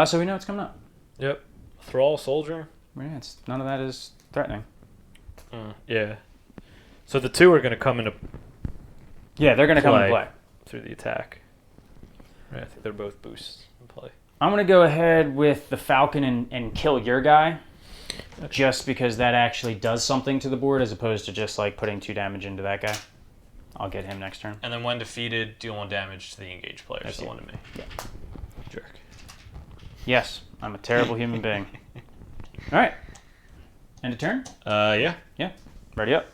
So we know it's coming up. Yep. Thrall, soldier. Yeah, none of that is threatening. Yeah. So the 2 are going to come into Yeah, they're going to come into Play. play. through the attack. Right, I think they're both boosts in play. I'm going to go ahead with the Falcon and kill your guy, just because that actually does something to the board as opposed to just like putting 2 damage into that guy. I'll get him next turn. And then when defeated, deal 1 damage to the engaged player. That's So it. 1 to me. Yeah. Jerk. Yes, I'm a terrible human being. All right. End of turn? Yeah. Yeah. Ready up.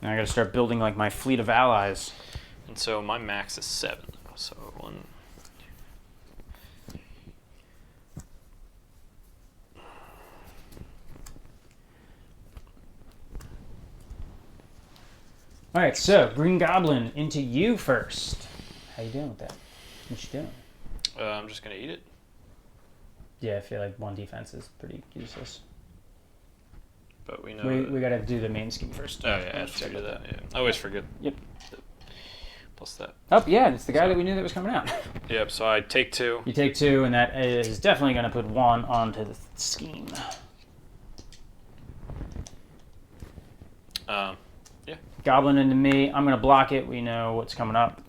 Now I gotta start building like my fleet of allies. And so my max is 7. So 1. All right, so Green Goblin into you first. How you doing with that? What you doing? I'm just going to eat it. Yeah, I feel like 1 defense is pretty useless. But we know. We gotta do the main scheme first. Oh, yeah, add 2 to that. Yeah. I always forget. Yep. Plus that. Oh, yeah, it's the guy that we knew that was coming out. Yep, so I take 2. You take 2, and that is definitely going to put 1 onto the scheme. Yeah. Goblin into me. I'm going to block it. We know what's coming up.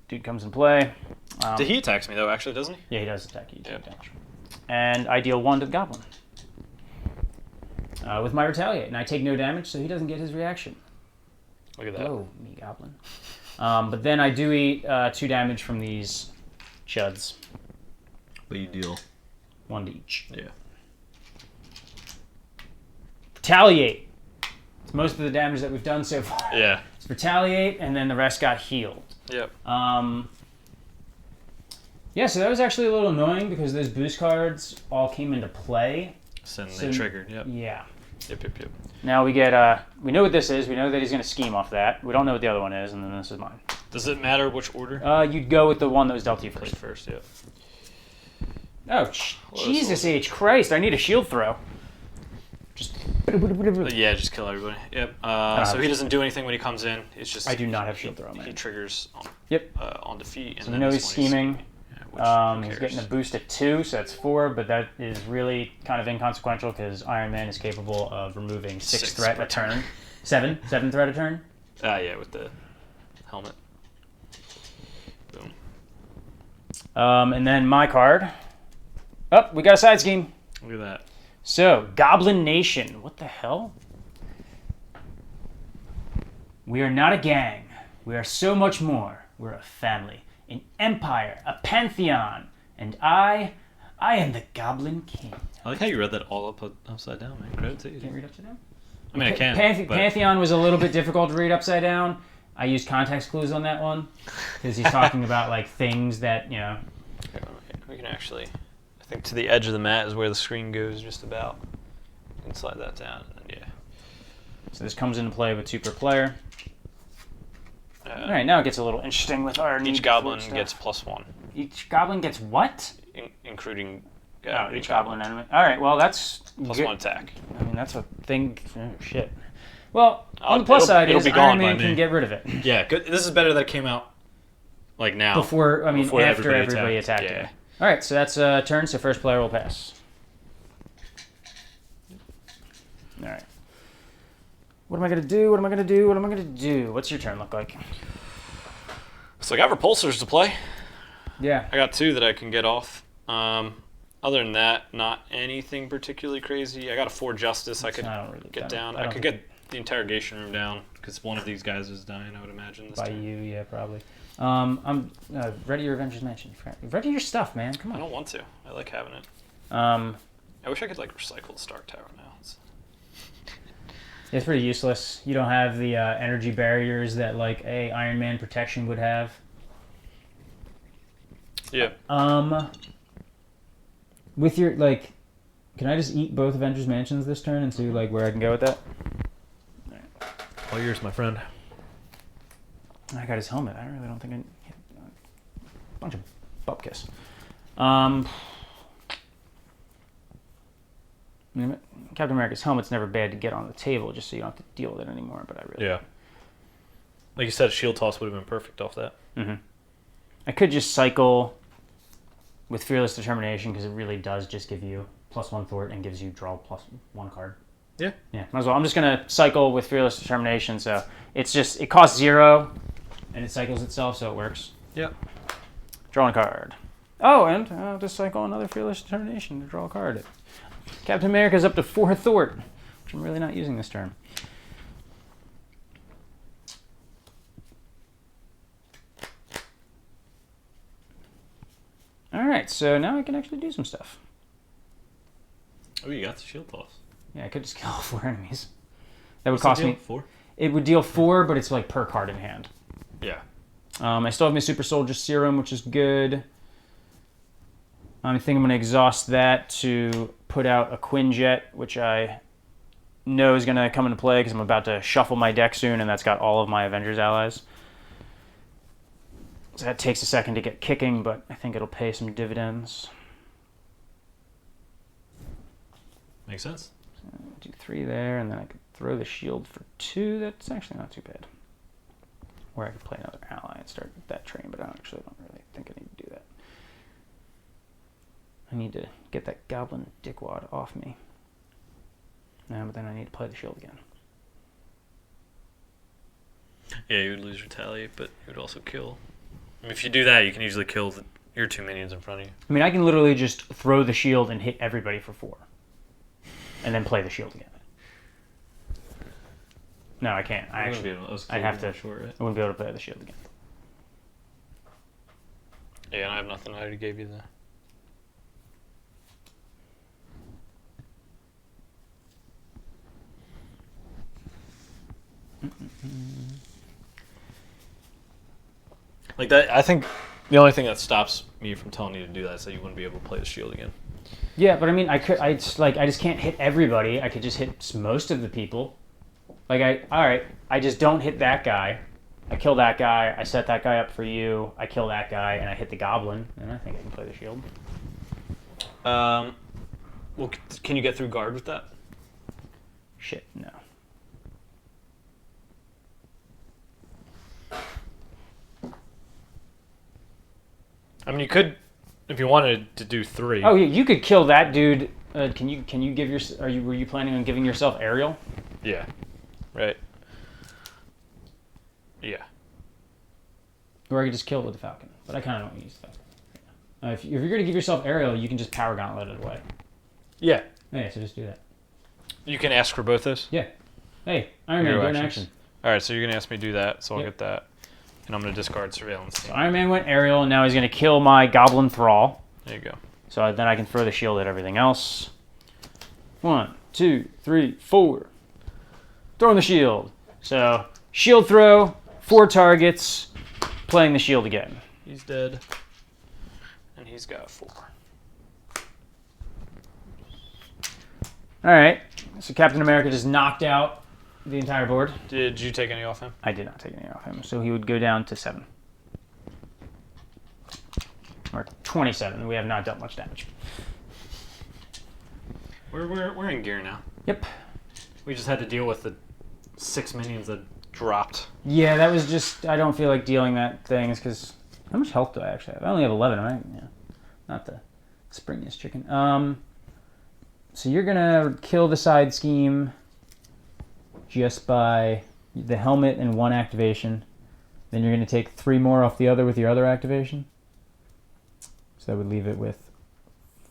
Dude comes in play. He attacks me, though, actually, doesn't he? Yeah, he does attack you. Yeah. Damage. And I deal 1 to the Goblin. With my Retaliate. And I take no damage, so he doesn't get his reaction. Look at that. Hello, me Goblin. But then I do eat 2 damage from these chuds. But you deal. 1 to each. Yeah. Retaliate. It's most of the damage that we've done so far. Yeah. It's Retaliate, and then the rest got healed. Yep. Yeah, so that was actually a little annoying because those boost cards all came into play. So So- they triggered. Yep. Yeah. Yep. Now we get, we know what this is. We know that he's going to scheme off that. We don't know what the other one is, and then this is mine. Does it matter which order? You'd go with the one that was dealt to you first. First, yeah. Oh, Jesus H. Christ! I need a shield throw. Just. Yeah, just kill everybody. Yep. So he doesn't do anything when he comes in. It's just. I do not have shield throw, man. He triggers on, Yep. On defeat. And So then we know this he's one scheming. Who He's cares? getting a boost at 2, so that's 4, but that is really kind of inconsequential because Iron Man is capable of removing 6 threat a turn. 7 threat a turn. Yeah, with the helmet. Boom. And then my card. Oh, we got a side scheme. Look at that. So, Goblin Nation. What the hell? We are not a gang. We are so much more. We're a family, an empire, a pantheon. And I am the Goblin King. I like how you read that all upside down, man. Credit to you. Can't read upside down? I mean, I can. but Pantheon was a little bit difficult to read upside down. I used context clues on that one because he's talking about like things that, you know. We can actually. I think to the edge of the mat is where the screen goes, just about. You can slide that down, and then, yeah. So this comes into play with 2 per player. Uh, All right, now it gets a little interesting with our Each goblin gets +1, Each goblin gets what? including Each goblin enemy. All right, well that's +1 attack. I mean that's a thing. Oh, shit. Well, on the It'll- plus side it'll is be gone Iron Man by can me. get rid of it Yeah, good. This is better that it came out like now. before. I mean, Before after everybody everybody attacked, attacked yeah. it. All right, so that's a turn. So first player will pass. All right. What am I gonna do? What am I gonna do? What am I gonna do? What's your turn look like? So I got repulsors to play. Yeah. I got 2 that I can get off. Other than that, not anything particularly crazy. I got a 4 justice I could I don't really get down. I I don't could think get the interrogation room down because one of these guys is dying, I would imagine. This by time. you, yeah, probably. I'm ready your Avengers Mansion. Ready your stuff, man. Come I on. don't want to. I like having it. Um, I wish I could like recycle the Stark Tower now. it's pretty useless. You don't have the energy barriers that like a Iron Man protection would have. Yeah. With your like, can I just eat both Avengers Mansions this turn and see like where I can go with that? All yours, my friend. I got his helmet. I really don't think I. Bunch of bupkis. Captain America's helmet's never bad to get on the table, just so you don't have to deal with it anymore. But I really. Yeah. Like you said, shield toss would have been perfect off that. Mm-hmm. I could just cycle with Fearless Determination because it really does just give you +1 thwart and gives you draw +1 card. Yeah. Yeah, might as well. I'm just gonna cycle with Fearless Determination, so it costs 0, and it cycles itself, so it works. Yep. Drawing a card. Oh, and I'll just cycle another Fearless Determination to draw a card. Captain America's up to 4 thwart, which I'm really not using this turn. All right, so now I can actually do some stuff. Oh, you got the shield toss. Yeah, I could just kill all 4 enemies. That would What's the cost deal? me. 4? It would deal 4, but it's like per card in hand. Yeah. I still have my Super Soldier Serum, which is good. I think I'm going to exhaust that to put out a Quinjet, which I know is going to come into play because I'm about to shuffle my deck soon, and that's got all of my Avengers allies. So that takes a second to get kicking, but I think it'll pay some dividends. Makes sense. Do 3 there, and then I could throw the shield for 2. That's actually not too bad. Or I could play another ally and start that train, but I actually don't really think I need to do that. I need to get that goblin dickwad off me. No, but then I need to play the shield again. Yeah, you would lose retaliate, but you would also kill. I mean, if you do that, you can usually kill your 2 minions in front of you. I mean, I can literally just throw the shield and hit everybody for 4. And then play the shield again. No, I can't. I I'd have to. Short, right? I wouldn't be able to play the shield again. Yeah, and I have nothing. I already gave you the... Like that, I think the only thing that stops me from telling you to do that is that you wouldn't be able to play the shield again. Yeah, but I mean, I just can't hit everybody. I could just hit most of the people. Like, I just don't hit that guy, I kill that guy, I set that guy up for you, I kill that guy, and I hit the goblin, and I think I can play the shield. Well, can you get through guard with that? Shit, no. I mean, you could, if you wanted to do 3. Oh, yeah, you could kill that dude. Can you give your? Were you planning on giving yourself aerial? Yeah. Right. Yeah. Or I could just kill it with the falcon, but I kind of don't want to use the falcon. If you're going to give yourself aerial, you can just power gauntlet it away. Yeah. Yeah, so just do that. You can ask for both those? Yeah. Hey, Iron Man, Hero go in actions. action. Alright, so you're going to ask me to do that, so I'll Yep. get that. And I'm going to discard surveillance. So Iron Man went aerial, and now he's going to kill my Goblin Thrall. There you go. So then I can throw the shield at everything else. 1, 2, 3, 4. Throwing the shield. So shield throw, 4 targets, playing the shield again. He's dead. And he's got 4. All right. So Captain America just knocked out the entire board. Did you take any off him? I did not take any off him, so he would go down to 7. Or 27. We have not done much damage. We're in gear now. Yep. We just had to deal with the 6 minions that Dropped. Yeah, that was just... I don't feel like dealing that things, because... How much health do I actually have? I only have 11, right? Yeah. Not the springiest chicken. So you're going to kill the side scheme just by the helmet and 1 activation. Then you're going to take 3 more off the other with your other activation. So that would leave it with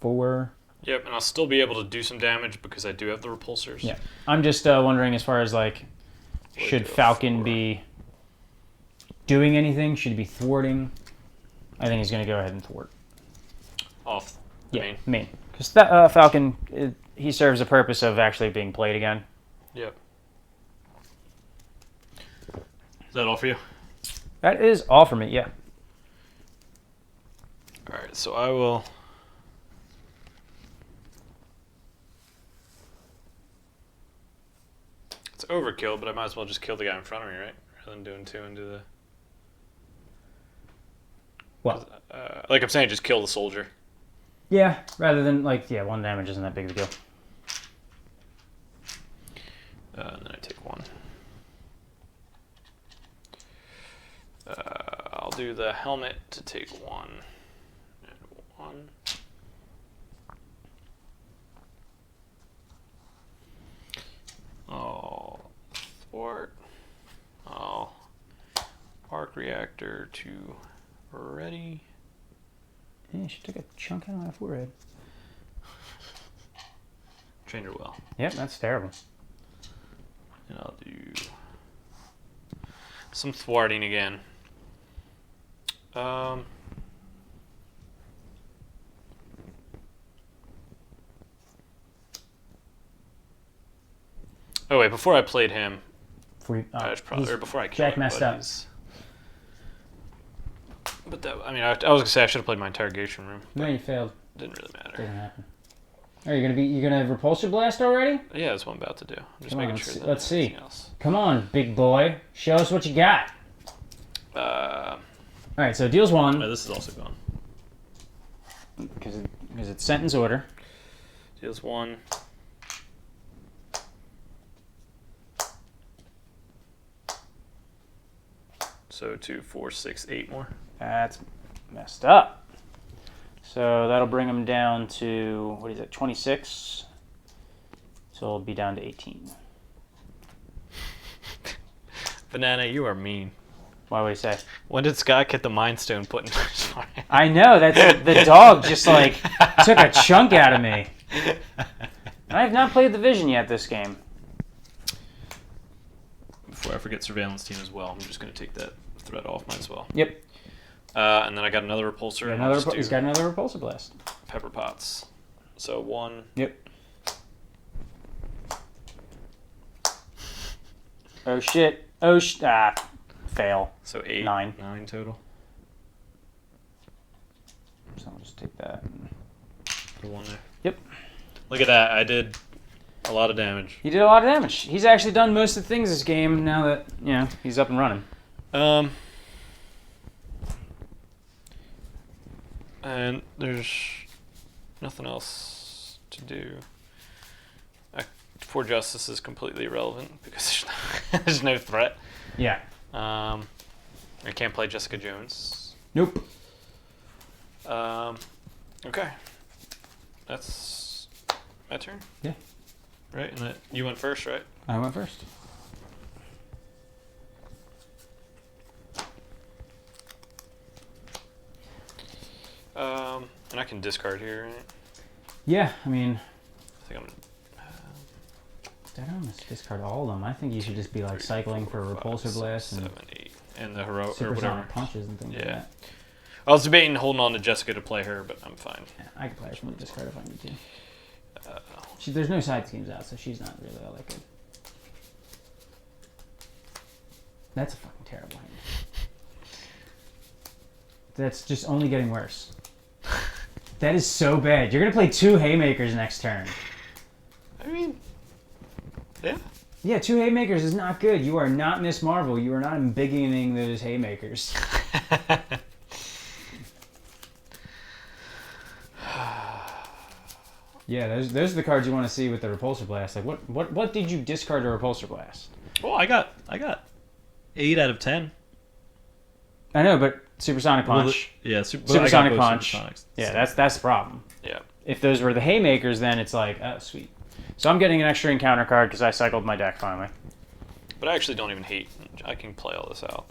4. Yep, and I'll still be able to do some damage because I do have the repulsors. Yeah. I'm just wondering as far as like, should Falcon be doing anything? Should he be thwarting? I think he's going to go ahead and thwart. Off the main. Main. Because that Falcon, he serves a purpose of actually being played again. Yep. Is that all for you? That is all for me, yeah. Alright, so I will... It's overkill, but I might as well just kill the guy in front of me, right? Rather than doing 2 and do the... What? Like I'm saying, just kill the soldier. Yeah, rather than, like, 1 damage isn't that big of a deal. And then I take 1. I'll do the helmet to take 1. And 1. Oh, thwart. Oh, arc reactor to ready. Yeah, she took a chunk out of my forehead. Trained her well. Yep, that's terrible. And I'll do some thwarting again. Oh wait, before I played him, I should probably, or before I killed Jack him, messed but up. he's- But that, I mean, I was gonna say I should have played my interrogation room. No, you failed. Didn't really matter. Didn't happen. Are you gonna repulsor blast already? Yeah, that's what I'm about to do. I'm just Come making on, sure that let's see. anything else. Come on, big boy. Show us what you got. All right, so deals 1. No, this is also gone. Because it's sentence order. Deals 1. So 2, 4, 6, 8 more. That's messed up. So that'll bring him down to, what is it, 26? So it'll be down to 18. Banana, you are mean. Why would he say? When did Scott get the Mind Stone put into his forehead? I know, that's the dog just like took a chunk out of me. I have not played the Vision yet this game. Before I forget surveillance team as well, I'm just going to take that threat off. Might as well. Yep. And then I got another repulsor. And I'll just He's do got another repulsor blast. pepper pots. So 1. Yep. Oh shit. Fail. So 8. 9. 9 total. So I'll just take that. Put 1 there. Yep. Look at that. I did a lot of damage. He did a lot of damage. He's actually done most of the things this game now that, he's up and running. And there's nothing else to do. Poor Justice is completely irrelevant because there's no threat. Yeah. I can't play Jessica Jones. Nope. Okay. That's my turn. Yeah. Right, and you went first, right? I went first. And I can discard here, right? Yeah, I mean, I think I'm I don't want to discard all of them. I think you should just be like cycling for repulsor blast and 7, 8, and the heroic or supersonic whatever. punches and things like Yeah. that. I was debating holding on to Jessica to play her, but I'm fine. Yeah, I can play her from the discard if I need to. There's no side schemes out, so she's not really all that good. That's a fucking terrible hand. That's just only getting worse. That is so bad. You're gonna play 2 haymakers next turn. I mean, yeah. Yeah, 2 haymakers is not good. You are not Miss Marvel. You are not embiggening those haymakers. Yeah, those are the cards you want to see with the repulsor blast. Like, what did you discard a repulsor blast? Well, I got 8 out of 10. I know, but supersonic punch. Supersonic punch. Yeah, that's the problem. Yeah. If those were the haymakers, then it's like, oh, sweet. So I'm getting an extra encounter card because I cycled my deck finally. But I actually don't even hate. I can play all this out.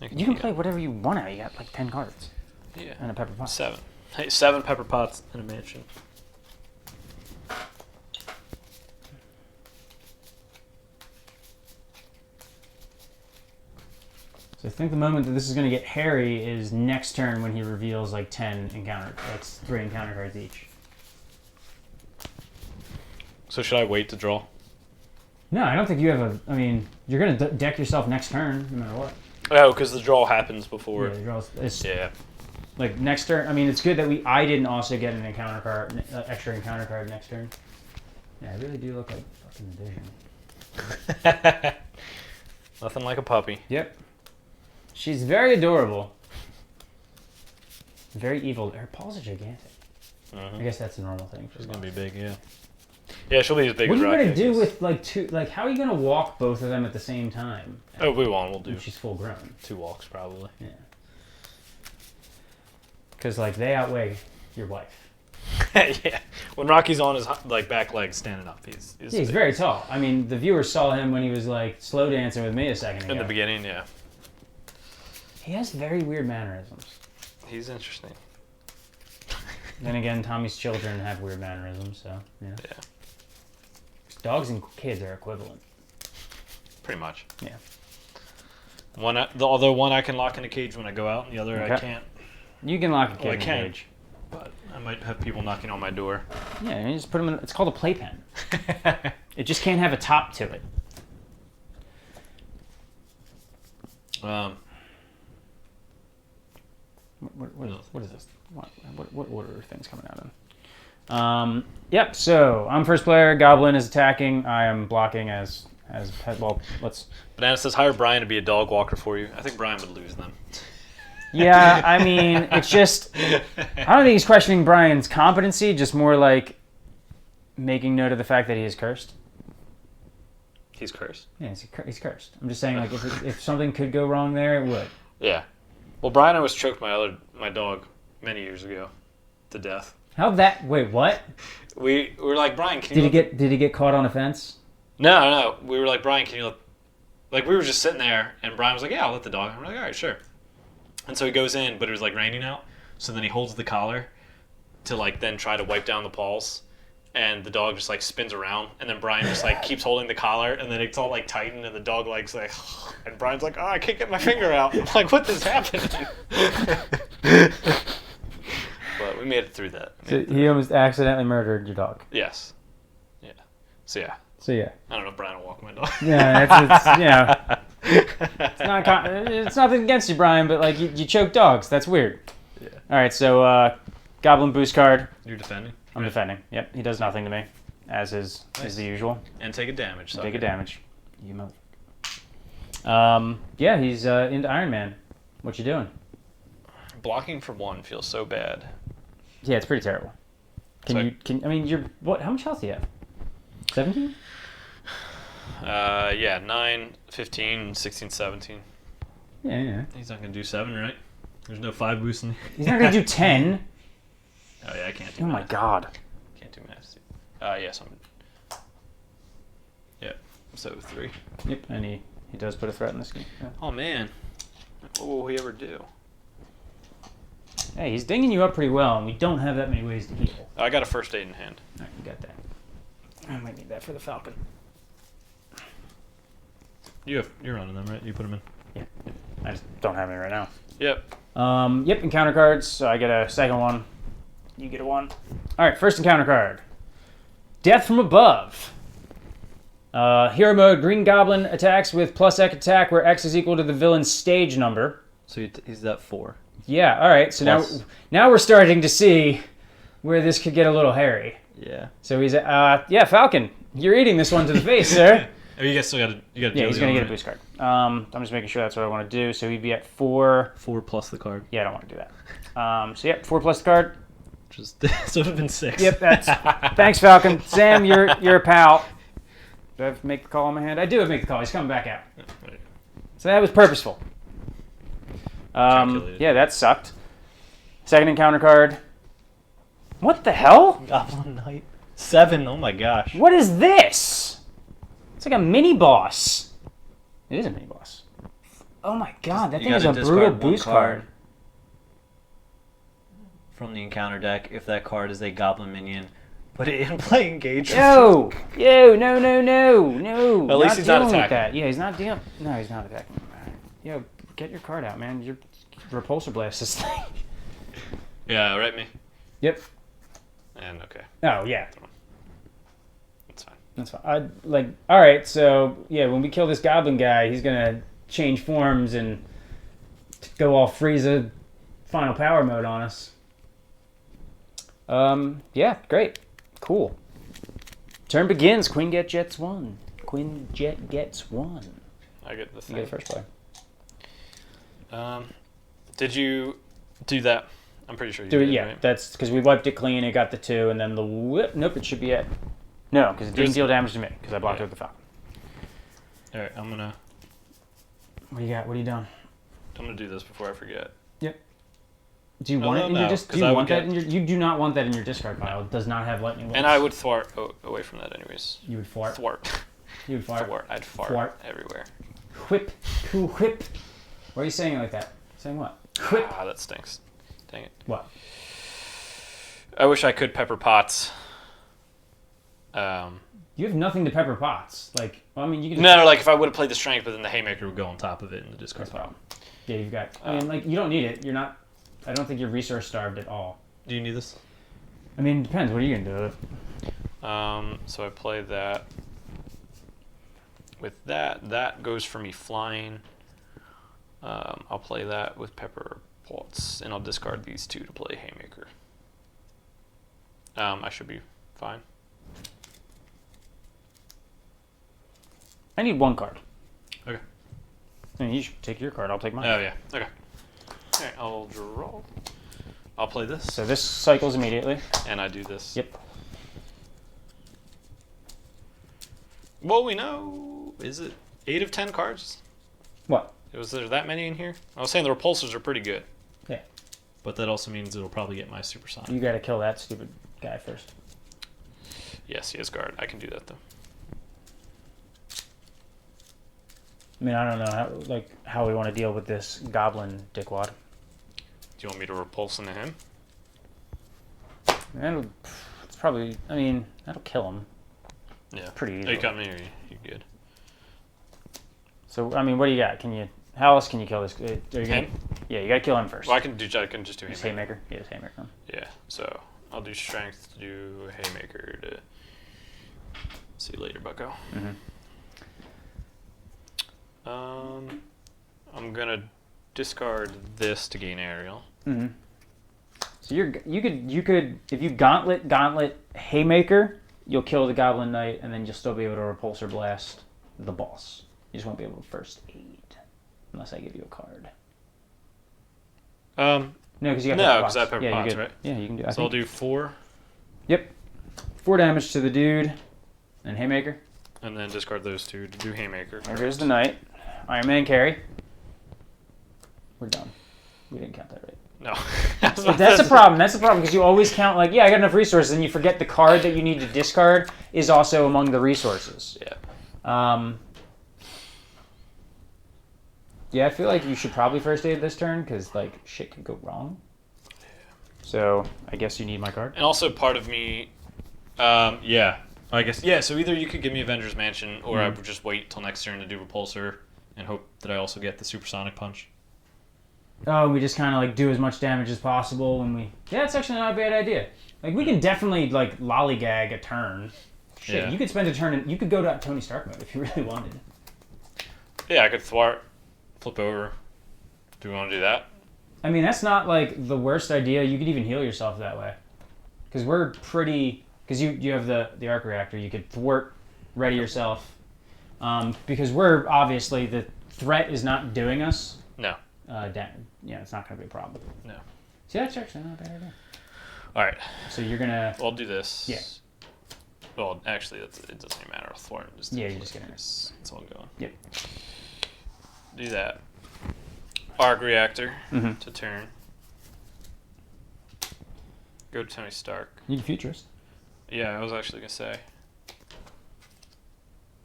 You can play whatever you want out. You got like 10 cards. Yeah. And a pepper pot. 7. Hey, 7 pepper pots in a mansion. So I think the moment that this is going to get hairy is next turn when he reveals like 10 encounter. That's 3 encounter cards each. So should I wait to draw? No, I don't think you have a. I mean, you're going to deck yourself next turn no matter what. Oh, because the draw happens before. Yeah, the draws, it's, Yeah. Like next turn. I mean, it's good that I didn't also get an encounter card, extra encounter card next turn. Yeah, I really do look like fucking Vision. Nothing like a puppy. Yep. She's very adorable. Very evil. Her paws are gigantic. I guess that's a normal thing. She's gonna be big, yeah. Yeah, she'll be as big What as are you gonna Rocky, I do guess. with like 2? Like, how are you gonna walk both of them at the same time? Oh, we won't. We'll do When she's full grown. 2 walks probably. Yeah. Because like they outweigh your wife. Yeah. When Rocky's on his like back legs standing up, he's Yeah, he's big. very tall. I mean, the viewers saw him when he was like slow dancing with me a second ago. In the beginning, yeah. He has very weird mannerisms. He's interesting. Then again, Tommy's children have weird mannerisms, so yeah. Yeah. Dogs and kids are equivalent. Pretty much. Yeah. Although one I can lock in a cage when I go out, and the other I Okay. can't. You can lock a Well, kid I in a can. cage. But I might have people knocking on my door. Yeah, and you just put them in. It's called a playpen. It just can't have a top to it. What is this? What order are things coming out in? Yep. So I'm first player. Goblin is attacking. I am blocking as well. Let's. Banana says hire Brian to be a dog walker for you. I think Brian would lose them. Yeah, I mean, it's just. I don't think he's questioning Brian's competency. Just more like making note of the fact that he is cursed. He's cursed. Yeah, he's cursed. I'm just saying, like, if something could go wrong there, it would. Yeah. Well, Brian almost choked my dog many years ago to death. How'd that? Wait, what? We were like, Brian, can you Did he get caught on a fence? No. We were like, Brian, can you like we were just sitting there, and Brian was like, yeah, I'll let the dog. And we're like, all right, sure. And so he goes in, but it was like raining out. So then he holds the collar to like then try to wipe down the paws. And the dog just like spins around, and then Brian just like keeps holding the collar, and then it's all like tightened, and the dog like, and Brian's like, oh, I can't get my finger out. I'm like, what is happening? But we made it through that. So he almost accidentally murdered your dog. Yes. Yeah. So yeah. So yeah. I don't know if Brian will walk my dog. Yeah, it's nothing against you, Brian, but like you choke dogs. That's weird. Yeah. All right, so Goblin boost card. You're defending. I'm defending. Yep, he does nothing to me, as is the usual. And take a damage. Take a damage. You move. Yeah, he's into Iron Man. What you doing? Blocking for 1 feels so bad. Yeah, it's pretty terrible. You're what? How much health do you have? 17? Yeah, 9, 15, 16, 17. Yeah. He's not gonna do 7, right? There's no 5 boost in. He's not gonna do 10. Oh yeah, I can't do Oh my god. Can't do math. Yes, I'm... Yeah, so 3. Yep, and he does put a threat in this game. Yeah. Oh man, what will we ever do? Hey, he's dinging you up pretty well, and we don't have that many ways to heal. I got a first aid in hand. Alright, you got that. I might need that for the Falcon. You're running them, right? You put them in. Yeah. I just don't have any right now. Yep. Yep, encounter cards. So I get a second one. You get a 1. Alright, first encounter card. Death from Above. Hero mode, Green Goblin attacks with plus X attack, where X is equal to the villain's stage number. So he's at 4. Yeah, alright, so now we're starting to see where this could get a little hairy. Yeah. So he's, yeah, Falcon, you're eating this one to the face, sir. Oh, you guys still got to. Yeah, he's going to get a boost card. I'm just making sure that's what I want to do. So he'd be at 4. 4 plus the card. Yeah, I don't want to do that. So, yep, 4 plus the card. Just so it would have been 6. Yep, that's... Thanks, Falcon. Sam, you're a pal. Do I have to make the call on my hand? I do have to make the call. He's coming back out. Right. So that was purposeful. Calculated. Yeah, that sucked. Second encounter card. What the hell? Goblin Knight. 7. Oh my gosh. What is this? It's like a mini boss. It is a mini boss. Oh my god, that You thing is gotta a brutal discard one boost card. From the encounter deck, if that card is a goblin minion, put it in play engage. No, no. At least he's not dealing with attacking. that. Yeah, he's not dealing. No, he's not attacking. Yo, get your card out, man. Your repulsor blast this thing. Yeah, right me. Yep. And okay, Oh yeah, that's fine. that's fine. All right. So yeah, when we kill this goblin guy, he's gonna change forms and go all Frieza final power mode on us. Yeah, great, cool. Turn begins. Queen gets 1. Queen Jet gets 1. I get the You thing. get the first player. Did you do that? I'm pretty sure you Do it, did, yeah. right? That's because we wiped it clean. It got the 2, and then the whip. Nope, it should be at. No, because it didn't deal damage to me because I blocked it with the Falcon. All right, I'm gonna What do you got? What are you doing? do this before I forget. Do you want it in your because Do you I want would that in your? You do not want that in your discard pile. It does not have lightning bolts. And I would thwart away from that anyways. You would fart. Thwart. You would fart. Thwart. I'd fart Thwart. everywhere. Whip. Who whip? Why are you saying it like that? Saying what? Whip. Ah, that stinks. Dang it. What? I wish I could pepper pots. You have nothing to pepper pots. Like, well, I mean, you could. No, like if I would have played the strength, but then the Haymaker haymaker would go on top of it in the discard That's fine. pile. Yeah, you've got. I mean, like, you don't need it. You're not. I don't think you're resource starved at all. Do you need this? I mean, it depends. What are you gonna do with it? So I play that. With that goes for me flying. I'll play that with pepper pots, and I'll discard these 2 to play haymaker. I should be fine. I need 1 card. Okay. I mean, you should take your card. I'll take mine. Oh yeah. Okay. All right. I'll draw. I'll play this, So this cycles immediately. and I do this. Yep. Well, we know. Is it 8 of 10 cards? What? Was there that many in here? I was saying the repulsors are pretty good. Yeah. But that also means it'll probably get my supersonic. You gotta kill that stupid guy first. Yes, he has guard. I can do that though. I mean, I don't know how we want to deal with this goblin dickwad. Do you want me to repulse into him? It's probably. I mean, that'll kill him. Yeah. Pretty Oh, easily. you got me, or you good? So I mean, what do you got? Can you? How else can you kill this? Are you gonna, Him? yeah, you gotta kill him first. Well, I can just do Just haymaker. haymaker. Yeah, just haymaker. Yeah. So I'll do strength to do haymaker to. See you later, Bucko. Mhm. I'm gonna discard this to gain aerial. Mhm. So you could if you gauntlet haymaker, you'll kill the goblin knight, and then you'll still be able to repulsor blast the boss. You just won't be able to first aid unless I give you a card. No, No, because you got No, pepper 'cause I have pots. pepper you're pots, good. right? Yeah, you can do. So I'll do 4, Yep. 4 damage to the dude, and Haymaker. and then discard those 2 to do Haymaker. There goes the knight. Iron Man carry. We're done. We didn't count that right. No. That's the problem. That's the problem because you always count like, yeah, I got enough resources, and you forget the card that you need to discard is also among the resources. Yeah. Yeah, I feel like you should probably first aid this turn because like shit could go wrong. So I guess you need my card. And also part of me, yeah, I guess, yeah, so either you could give me Avengers Mansion, or I would just wait till next turn to do Repulsor and hope that I also get the Supersonic Punch. Oh, we just kind of like do as much damage as possible when we. Yeah, it's actually not a bad idea. Like we can definitely like lollygag a turn. Shit, Yeah. you could spend a turn and you could go to Tony Stark mode if you really wanted. Yeah, I could thwart, flip over. Do we want to do that? I mean, that's not like the worst idea. You could even heal yourself that way, because we're pretty. Because you have the arc reactor, you could thwart, ready yourself. Because we're obviously the threat is not doing us. No. Yeah, it's not going to be a problem. No. See, that's actually not a bad idea. All right. So you're gonna. Well, I'll do this. Yeah. Well, actually, it doesn't even matter. I'll thwart and just. Yeah, you're just gonna. It's all going. Yep. Do that. Arc reactor Mhm. to turn. Go to Tony Stark. You can futurist. Yeah, I was actually gonna say.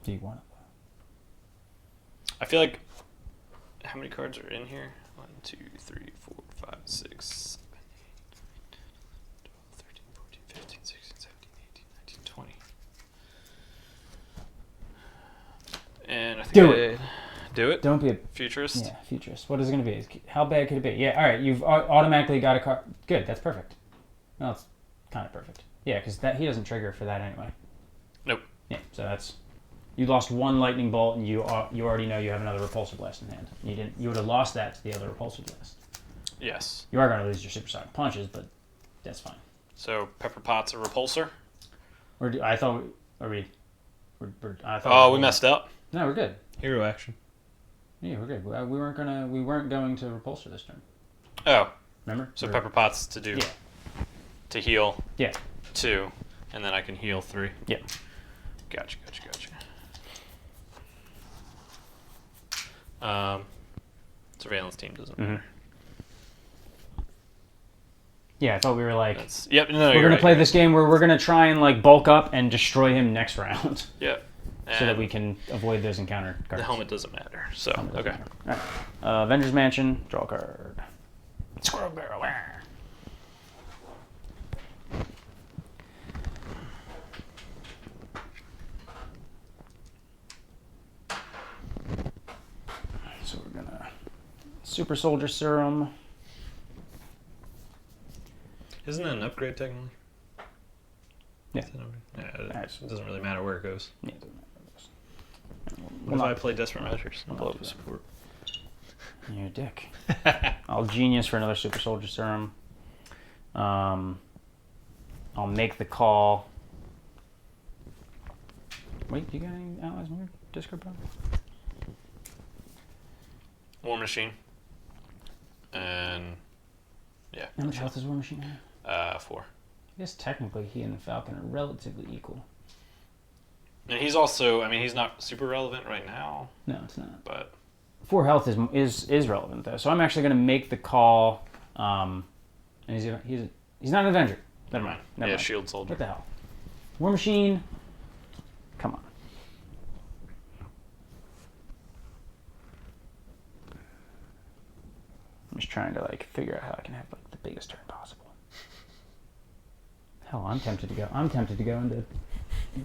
Do you want it? I feel like. How many cards are in here? 1, 2, 3, 4, 5, 6, 7, 8, 12, 13, 14, 15, 16, 17, 18, 19, 20. And I think Do I it. Do it? Don't be a Futurist? yeah futurist. What is it going to be? How bad could it be? Yeah, all right. You've automatically got a card. Good. That's perfect. Well, it's kind of perfect. Yeah, because that he doesn't trigger for that anyway. Nope. Yeah. So that's you lost 1 lightning bolt, and you already know you have another repulsor blast in hand. You didn't. You would have lost that to the other repulsor blast. Yes. You are going to lose your supersonic punches, but that's fine. So Pepper Pot's a repulsor? Or I thought are we? I thought. Oh, we messed up. No, we're good. Hero action. Yeah, we're good. We weren't going to repulsor this turn. Oh, Remember? so We're- Pepper Pot's to do. Yeah. To heal Yeah. 2, and then I can heal 3. Yeah. Gotcha. Surveillance team doesn't matter. Yeah, I thought we were like. That's, yep, no, We're you're gonna right, play you're this game where we're gonna try and like bulk up and destroy him next round, right. Yep. so that And we can avoid those encounter cards. the helmet doesn't matter. So, Helmet doesn't okay. matter. All right. Avengers Mansion, draw a card. Squirrel barrel. So we're gonna Super Soldier Serum. Isn't that an upgrade technically? Yeah. Is that an upgrade? Yeah, Alright. it doesn't really matter where it goes. Yeah, it doesn't matter. What if I play Desperate Measures? We'll Global not do that. support. You're a dick. I'll Genius for another Super Soldier Serum. I'll make the call. Wait, you got any allies in your discard pile? War Machine. And yeah. How much health does War Machine have? 4. I guess technically he and the Falcon are relatively equal. And he's also, I mean, he's not super relevant right now, No, it's not. but 4 health is relevant though, so I'm actually going to make the call. And he's not an Avenger. Never mind. Never yeah, mind. Shield Soldier. What the hell? War Machine. Come on. I'm just trying to like figure out how I can have like the biggest turn possible. Hell, I'm tempted to go into. I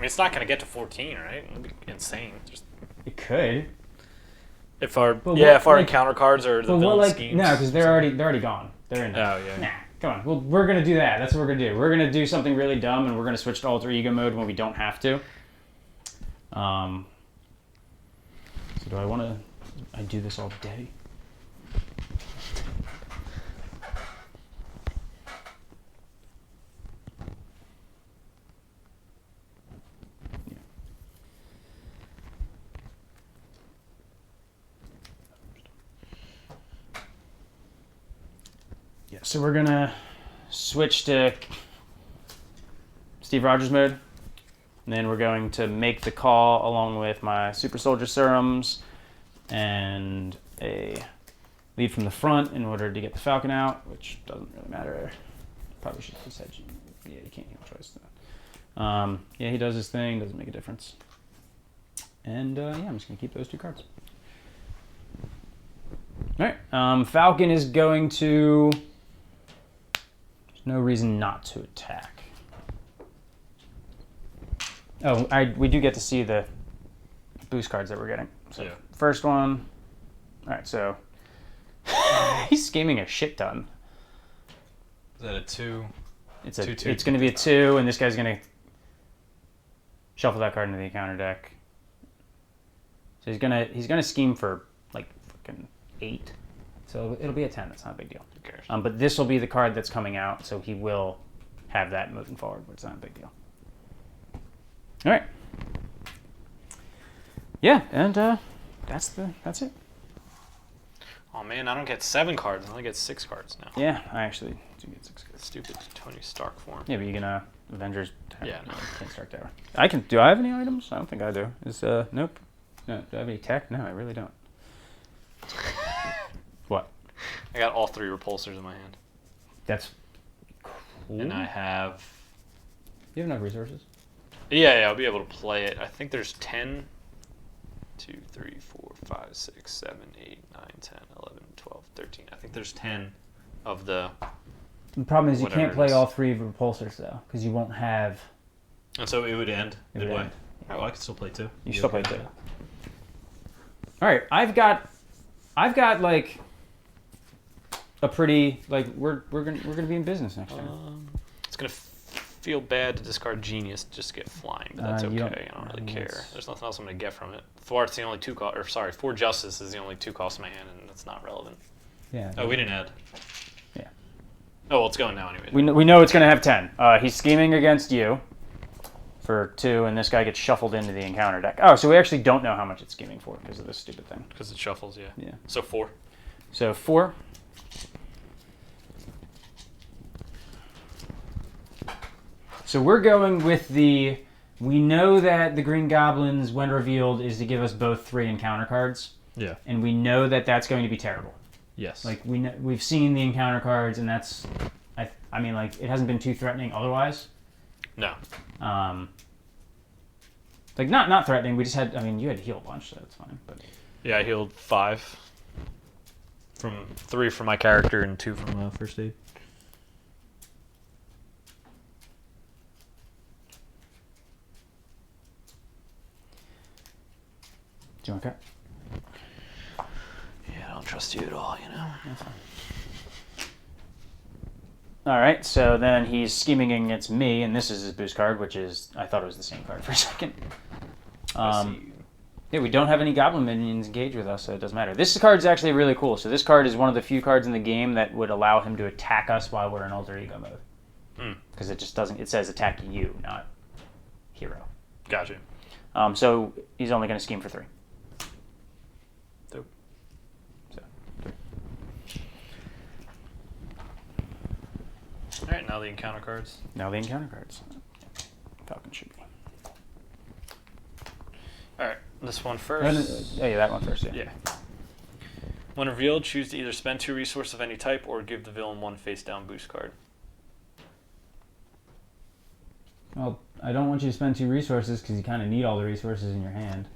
mean, it's not going to get to 14, right? It'd be insane. Just It could. if our But yeah, what, if our like- encounter cards are the But what villain like schemes. no, because they're already gone. They're in. Oh yeah. Nah, come on. Well, we're gonna do that. That's what we're gonna do. We're gonna do something really dumb, and we're gonna switch to alter ego mode when we don't have to. So do I want to? I do this all day. Yeah, so we're gonna switch to Steve Rogers mode. And then we're going to make the call along with my Super Soldier serums and a lead from the front in order to get the Falcon out, which doesn't really matter. Probably should have just said, yeah, you can't heal twice. Yeah, he does his thing, doesn't make a difference. And yeah, I'm just gonna keep those 2 cards. All right, Falcon is going to. There's no reason not to attack. Oh, we do get to see the boost cards that we're getting. So Yeah. First one. All right, so he's scheming a shit ton. Is that a 2? It's 2/2. It's going to be a 2, and this guy's going to shuffle that card into the encounter deck. So he's gonna scheme for like fucking 8. So it'll be a 10. That's not a big deal. Who cares? But this will be the card that's coming out, so he will have that moving forward, but it's not a big deal. All right. Yeah, and that's it. Oh man, I don't get 7 cards. I only get 6 cards now. Yeah, I actually do get 6 cards. Stupid Tony Stark form. Yeah, but you can Avengers. Yeah, no. Can't Stark Tower. I can. Do I have any items? I don't think I do. Is nope. No. Do I have any tech? No, I really don't. What? I got all 3 repulsors in my hand. That's cool. And I have... You have enough resources? Yeah, I'll be able to play it. I think there's 10... 2, 3, 4, 5, 6, 7, 8, 9, 10, 11, 12, 13. I think there's 10 of the... The problem is you Whatever can't it play is. all 3 repulsors, though, because you won't have... And so it would end It would midway. end. Oh, I could still play 2. You still play 2. All right, I've got like a pretty like we're gonna be in business next year. It's gonna feel bad to discard Genius just to get flying, but that's you okay. I don't really care. it's- There's nothing else I'm gonna get from it. Thwart's the only 2 cost, or sorry, 4 Justice is the only 2 cost in my hand, and that's not relevant. Yeah. Oh, we didn't add. Yeah. Oh, well, it's going now anyway. We know it's gonna have 10. He's scheming against you for 2, and this guy gets shuffled into the encounter deck. Oh, so we actually don't know how much it's scheming for because of this stupid thing. Because it shuffles, yeah. Yeah. So 4. So 4. So we're going with the... We know that the Green Goblins, when revealed, is to give us both 3 encounter cards. Yeah. And we know that that's going to be terrible. Yes. Like, we've seen the encounter cards, and that's... I mean, like, it hasn't been too threatening otherwise. No. Like, not threatening. We just had... I mean, you had to heal a bunch, so that's fine. But Yeah, I healed 5. From 3 from my character and 2 from first aid. do you want to cut? Yeah, I don't trust you at all, you know. That's fine. All right, so then he's scheming against me, and this is his boost card, which is... I thought it was the same card for a second. I see you. Yeah, we don't have any Goblin minions engaged with us, so it doesn't matter. This card is actually really cool. So this card is one of the few cards in the game that would allow him to attack us while we're in alter ego mode. Because it just doesn't... It says attack you, not hero. Gotcha. So he's only going to scheme for 3. Dope. So, 3. All right, now the encounter cards. Now the encounter cards. Falcon should be. All right, this one Oh, first. yeah, that one first, yeah. Yeah. When revealed, choose to either spend 2 resources of any type or give the villain 1 face-down boost card. Well, I don't want you to spend 2 resources because you kind of need all the resources in your hand.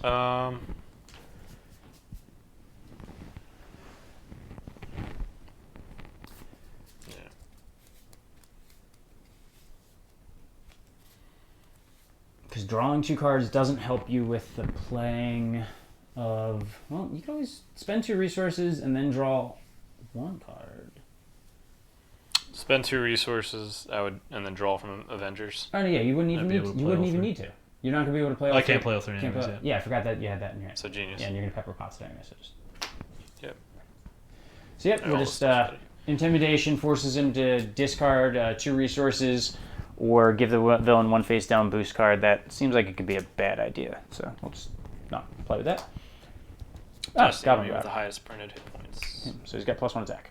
Yeah. Because drawing 2 cards doesn't help you with the playing of... Well, you can always spend 2 resources and then draw 1 card. Spend 2 resources, and then draw from Avengers. Oh, no, yeah, you wouldn't even I'd be need able to. to You play wouldn't all even 3. need to. You're not going to be able to play all I 3. can't play all 3 Can't anyways, play- yeah. I forgot that you had that in your hand. So genius. Yeah, and you're going to pepper pots it anyway, so just... Yep. So, yep, And we're all just... the stuff's ready. Intimidation forces him to discard 2 resources or give the villain 1 face down boost card. That seems like it could be a bad idea, so we'll just not play with that. Test Goblin enemy with the Goblin. highest printed hit points. So he's got +1 attack.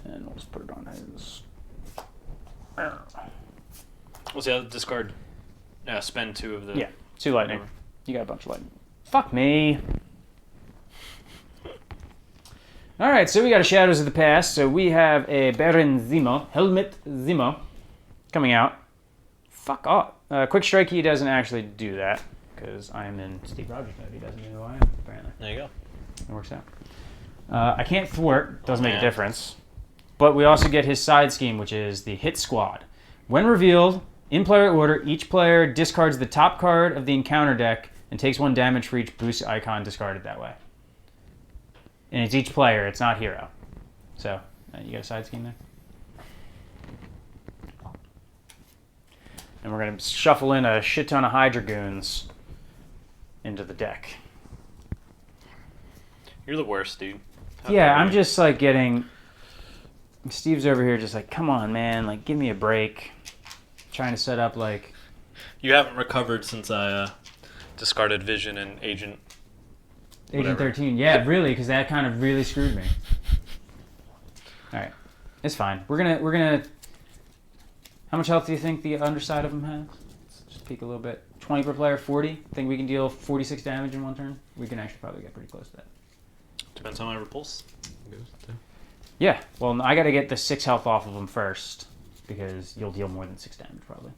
And we'll just put it on his. We'll see how discard. Spend 2 of the. Yeah, 2 lightning. You got a bunch of lightning. Fuck me. All right, so we got a Shadows of the Past. So we have a Baron Zemo, Helmet Zemo, coming out. Fuck off. Quick Strike, he doesn't actually do that because I'm in Steve Rogers mode. He doesn't know who I am, apparently. There you go. It works out. I can't thwart. Doesn't make a man. difference. But we also get his side scheme, which is the Hit Squad. When revealed, in player order, each player discards the top card of the encounter deck and takes 1 damage for each boost icon discarded that way. And it's each player, it's not hero. So, you got a side scheme there? And we're going to shuffle in a shit ton of Hydra Goons into the deck. You're the worst, dude. Yeah, I'm just like getting... Steve's over here just like, come on, man, like, give me a break. Trying to set up, like... You haven't recovered since I discarded Vision and Agent. Agent 13. Yeah, really, because that kind of really screwed me. All right, it's fine. We're gonna. How much health do you think the underside of him has? Let's just peek a little bit. 20 per player, 40. Think we can deal 46 damage in 1 turn? We can actually probably get pretty close to that. Depends on my repulse. Yeah. Well, I got to get the 6 health off of him first because you'll deal more than 6 damage probably.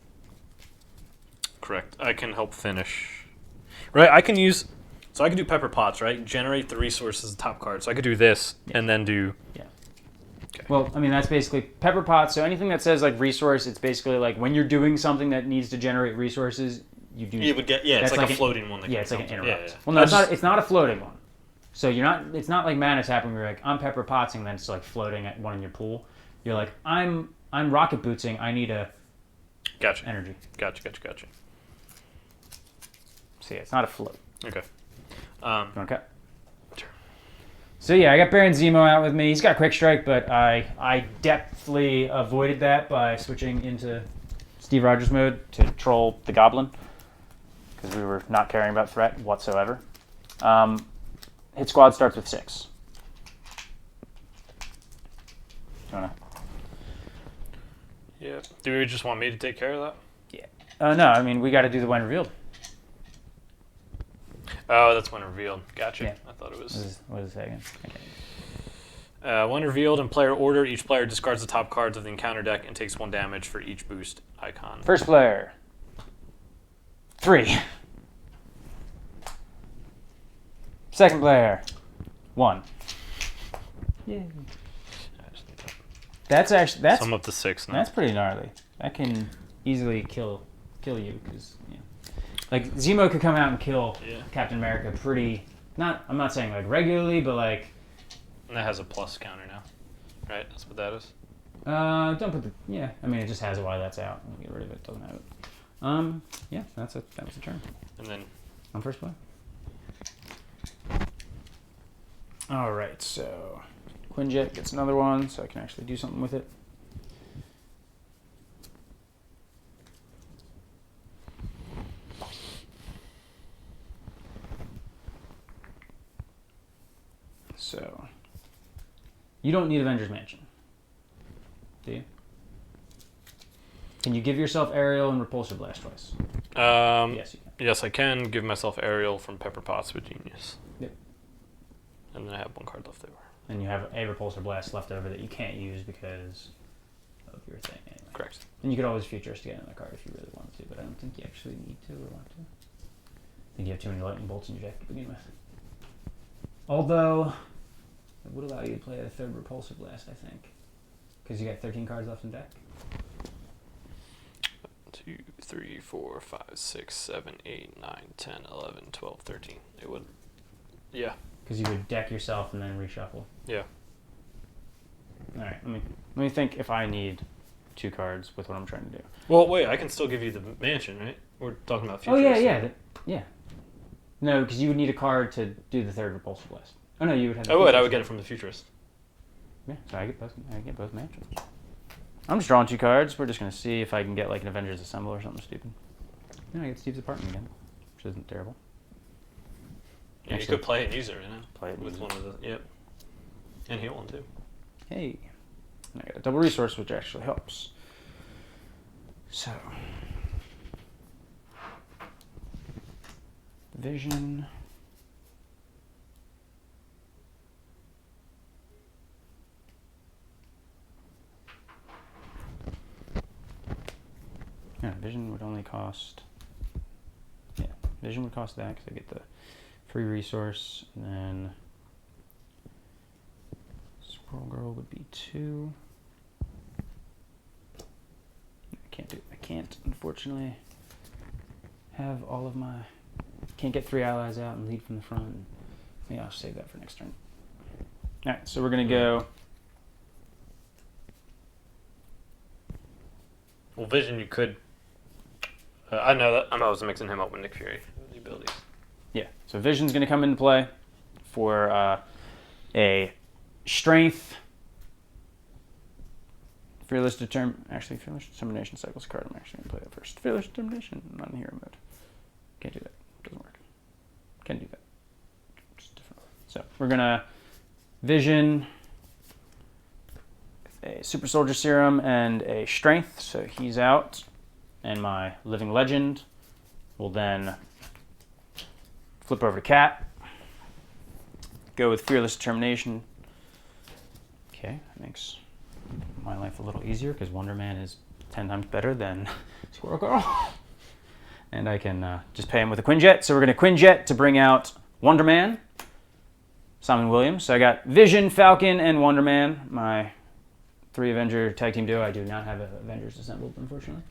Correct. I can help finish. Right. I can use. So I can do Pepper Pots, right? Generate the resources, the top card. So I could do this and then do. Yeah. Okay. Well, I mean, that's basically Pepper Pot. So anything that says like resource, it's basically like when you're doing something that needs to generate resources, you do. You would get. Yeah, it's that's like a floating one. That Yeah, it's like an comes up. interrupt. Yeah. Well, no, it's not a floating one. So you're not. It's not like Mana tapping where you're like I'm Pepper Potsing, then it's like floating at one in your pool. You're like I'm Rocket Bootsing. I need a. Gotcha. Energy. Gotcha. So yeah, it's not a float. Okay. You want to cut? Sure. So yeah, I got Baron Zemo out with me. He's got Quick Strike, but I deftly avoided that by switching into Steve Rogers mode to troll the Goblin because we were not caring about threat whatsoever. Hit Squad starts with 6. You wanna? Yeah. Do you just want me to take care of that? Yeah. No, I mean we got to do the when revealed. Oh, that's when revealed. Gotcha. Yeah. I thought it was. What does it say again? Okay. When revealed in player order, each player discards the top cards of the encounter deck and takes 1 damage for each boost icon. First player. 3. Second player. 1. Yeah. That's actually So I'm up to 6 now. that's pretty gnarly. That can easily kill you because like Zemo could come out and kill Captain America pretty. I'm not saying like regularly, but like. And that has a plus counter now, right? That's what that is. Don't put the I mean it just has it while that's out. We'll get rid of it. Doesn't have it. Yeah, that was the turn. And then On first play. All right, so Quinjet gets another one, so I can actually do something with it. So you don't need Avengers Mansion, do you? Can you give yourself Aerial and Repulsor Blast twice? Yes, you can. Yes, I can give myself Aerial from Pepper Potts with Genius. Yep. And then I have 1 card left over. And you have a Repulsor Blast left over that you can't use because of your thing anyway. Correct. And you could always Futurist to get another card if you really wanted to, but I don't think you actually need to or want to. I think you have too many Lightning Bolts in your deck to begin with. Although, it would allow you to play a 3rd Repulsor Blast, I think. Because you got 13 cards left in deck. 2, 3, 4, 5, 6, 7, 8, 9, 10, 11, 12, 13. It would. Yeah. Because you would deck yourself and then reshuffle. Yeah. Alright, let me think if I need 2 cards with what I'm trying to do. Well, wait, I can still give you the mansion, right? We're talking about Oh, futures. yeah. No, because you would need a card to do the 3rd Repulsor Blast. Oh, no, you would have the I would Futurist. get it from the futurist. Yeah, so I get both mansions. I'm just drawing 2 cards. We're just going to see if I can get like an Avengers Assemble or something stupid. Yeah, I get Steve's apartment again, which isn't terrible. Yeah, you Actually, could play and use her, play it with easy. one of the. Yep. And heal one too. Hey. And I got a double resource, which actually helps. So. Vision. Yeah, vision would only cost. Yeah, vision would cost that because I get the free resource, and then Squirrel Girl would be 2. I can't, unfortunately, have all of my. Can't get 3 allies out and lead from the front. Yeah, I'll save that for next turn. All right, so we're gonna go. Well, Vision, you could. I know that. I was mixing him up with Nick Fury. The abilities. Yeah, so Vision's going to come into play for a strength. Fearless Determination cycles card. I'm actually going to play that first. Fearless Determination, not in hero mode. Can't do that. Doesn't work. Can't do that. Just different. So we're going to Vision, a Super Soldier Serum, and a Strength. So he's out. And my Living Legend will then flip over to Cat. Go with Fearless Determination. Okay, that makes my life a little easier because Wonder Man is 10 times better than Squirrel Girl. And I can just pay him with a Quinjet. So we're going to Quinjet to bring out Wonder Man, Simon Williams. So I got Vision, Falcon, and Wonder Man. My 3 Avenger tag team duo. I do not have Avengers assembled, unfortunately.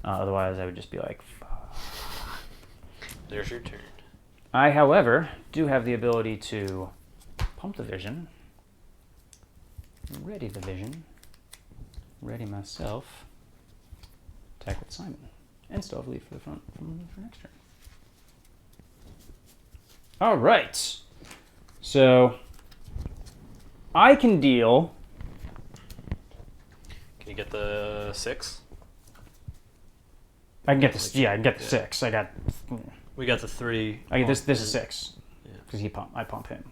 Otherwise, I would just be like, fuck. There's your turn. I, however, do have the ability to pump the Vision, ready the Vision, ready myself, attack with Simon, and still have lead for the front for next turn. All right. So I can deal. Can you get the 6? I can get this. Yeah, I can get the 6. I got. We got the 3. I get this. This is 6 because I pump him.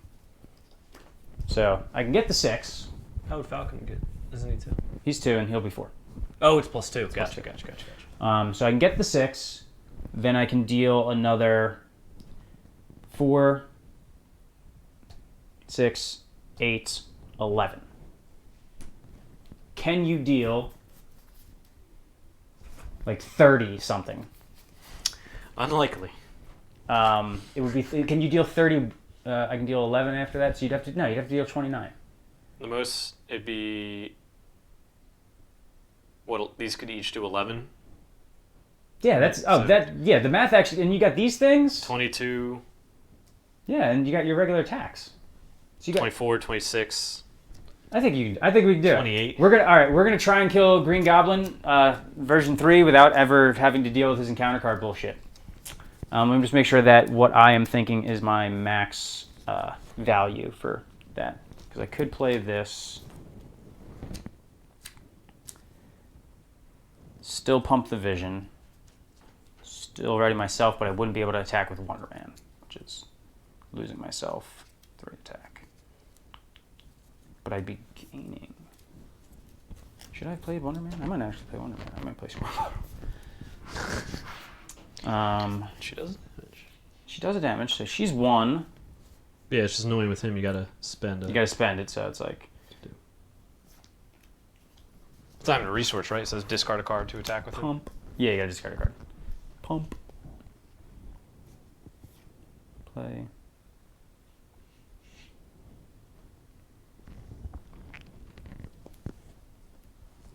So I can get the 6. How would Falcon get? Isn't he 2? He's 2 and he'll be 4. Oh, it's +2. Gotcha. Gotcha. So I can get the 6. Then I can deal another 4, 6, 8, 11. Can you deal like 30 something? Unlikely. It would be. Can you deal 30? I can deal 11 after that. So you'd have to deal 29. The most it'd be. What these could each do 11. Yeah, that's the math actually, and you got these things. 22. Yeah, and you got your regular attacks. So you got 24, 26. I think we can do it. 28. We're gonna try and kill Green Goblin version 3 without ever having to deal with his encounter card bullshit. Let me just make sure that what I am thinking is my max value for that, because I could play this, still pump the Vision, still ready myself, but I wouldn't be able to attack with Wonder Man, which is losing myself 3 attack. But I'd be gaining. Should I have played Wonder Man? I might actually play Wonder Man. I might play Squirrel. She does damage. She does a damage, so she's 1. Yeah, it's just annoying with him. You gotta spend it. You gotta spend it, so it's like. It's not even a resource, right? It says discard a card to attack with Pump. Yeah, you gotta discard a card. Pump. Play.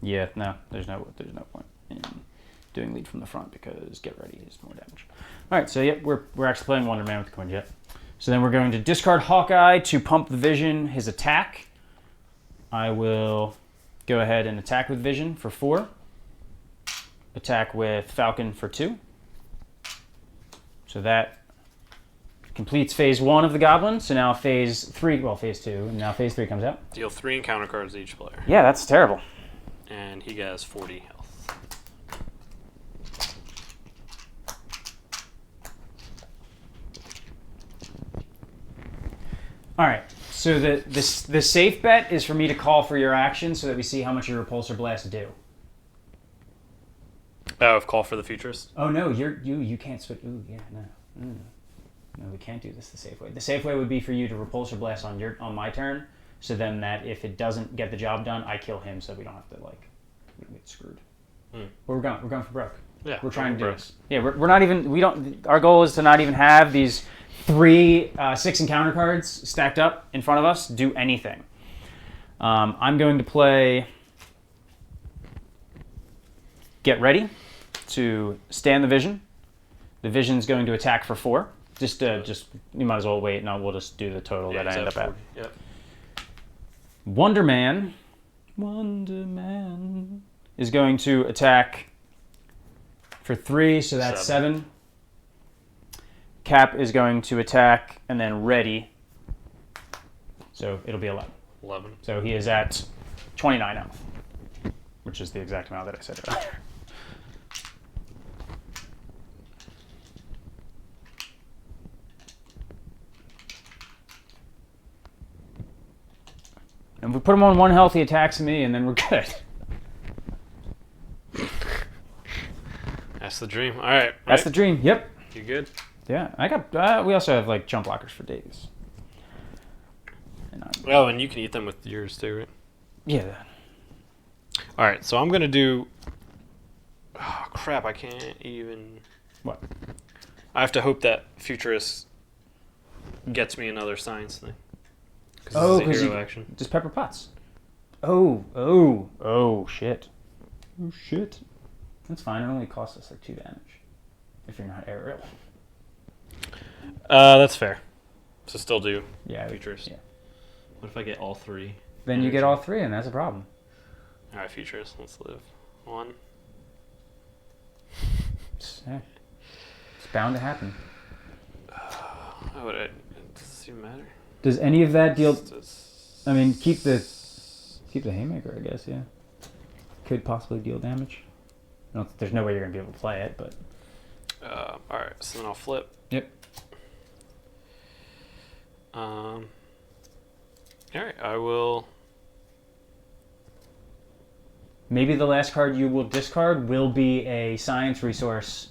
Yeah, no, there's no point in doing lead from the front because get ready is more damage. All right, so yep, we're actually playing Wonder Man with the Quinjet. So then we're going to discard Hawkeye to pump the Vision his attack. I will go ahead and attack with Vision for 4. Attack with Falcon for 2. So that completes phase 1 of the Goblin. So now phase 2, and now phase 3 comes out. Deal 3 encounter cards to each player. Yeah, that's terrible. And he has 40 health. All right. So the safe bet is for me to call for your action so that we see how much your repulsor blasts do. Oh, call for the futurist. Oh no, you can't switch. Ooh, yeah, no. No, we can't do this the safe way. The safe way would be for you to repulsor blast on my turn, so then that if it doesn't get the job done, I kill him, so we don't have to we don't get screwed. But we're going for broke. Yeah, we're trying to do this. Yeah, we're not even. We don't. Our goal is to not even have these 3 6 encounter cards stacked up in front of us do anything. I'm going to play. Get ready to stand the vision. The vision's going to attack for 4. Just you might as well wait, and we'll just do the total that I end up at. Yep. Wonder Man is going to attack for 3, so that's 7. Cap is going to attack, and then ready, so it'll be 11. 11. So he is at 29 health, which is the exact amount that I said earlier. And if we put him on 1 health, he attacks me, and then we're good. That's the dream. All right. That's the dream. Yep. You good? Yeah. I got. We also have jump blockers for days. And you can eat them with yours too, right? Yeah. All right. So I'm gonna do. Oh crap! I can't even. What? I have to hope that Futurist gets me another science thing. Oh, because because action. Just pepper pots. Oh, shit. Oh, shit. That's fine. It only costs us 2 damage. If you're not aerial. That's fair. So still do Futurist. Yeah. What if I get all 3? Then you get all 3, and that's a problem. All right, Futurist. Let's live. 1. It's bound to happen. It doesn't even matter. Does any of that deal? I mean, keep the haymaker, I guess. Yeah, could possibly deal damage. There's no way you're gonna be able to play it, but. All right, so then I'll flip. Yep. All right, I will. Maybe the last card you will discard will be a science resource.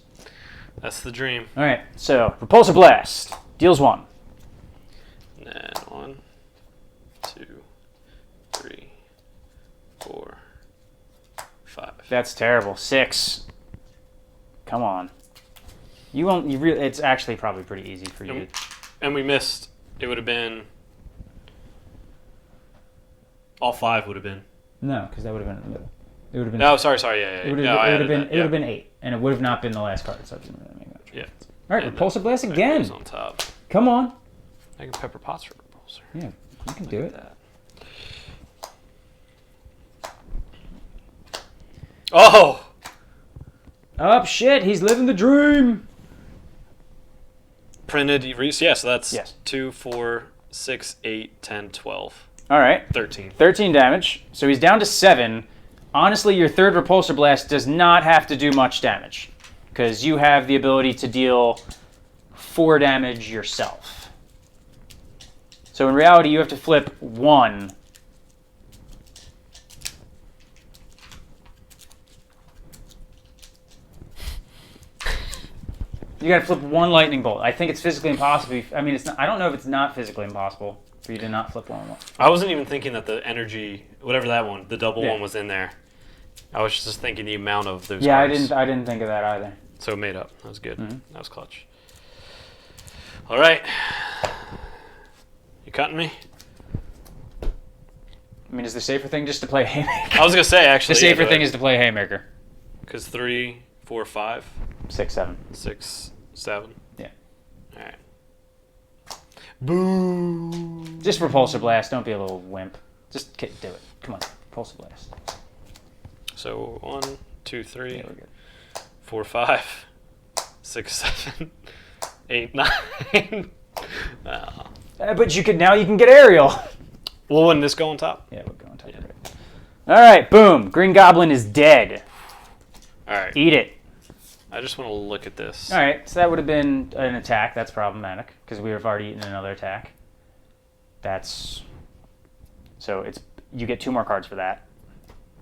That's the dream. All right, so Repulsor Blast deals 1. And 1, 2, 3, 4, 5. That's terrible. 6. Come on. You won't. You really. It's actually probably pretty easy for you. And we missed. It would have been. All 5 would have been. No, because that would have been in the middle. It would have been. No, sorry, yeah. It would have been 8, and it would have not been the last card, so it didn't really make much difference. All right, Repulsor Blast again. On top. Come on. I can pepper pots for Repulsor. Yeah, you can do it. That. Oh! Oh, shit, he's living the dream. Printed, yeah, so that's Yes. 2, 4, 6, 8, 10, 12. All right. 13. 13 damage. So he's down to 7. Honestly, your 3rd Repulsor Blast does not have to do much damage, because you have the ability to deal 4 damage yourself. So in reality, you have to flip 1. You gotta flip 1 lightning bolt. I think it's physically impossible. I mean, it's not, I don't know if it's not physically impossible for you to not flip 1. I wasn't even thinking that the energy, whatever that one, the double one was in there. I was just thinking the amount of those cards. I didn't think of that either. So it made up. That was good. Mm-hmm. That was clutch. All right. You cutting me? I mean, is the safer thing just to play Haymaker? I was going to say, actually. The safer thing is to play Haymaker. Because 3, 4, 5. 6, 7. 6, 7. Yeah. All right. Boo! Just Repulsor Blast. Don't be a little wimp. Just do it. Come on. Repulsor Blast. So 1, 2, 3, Yeah, we're good. 4, 5, 6, 7, 8, 9. But you can get aerial. Well, wouldn't this go on top? Yeah, we'll go on top of it. All right, boom. Green Goblin is dead. All right. Eat it. I just want to look at this. All right, so that would have been an attack. That's problematic because we have already eaten another attack. So you get 2 more cards for that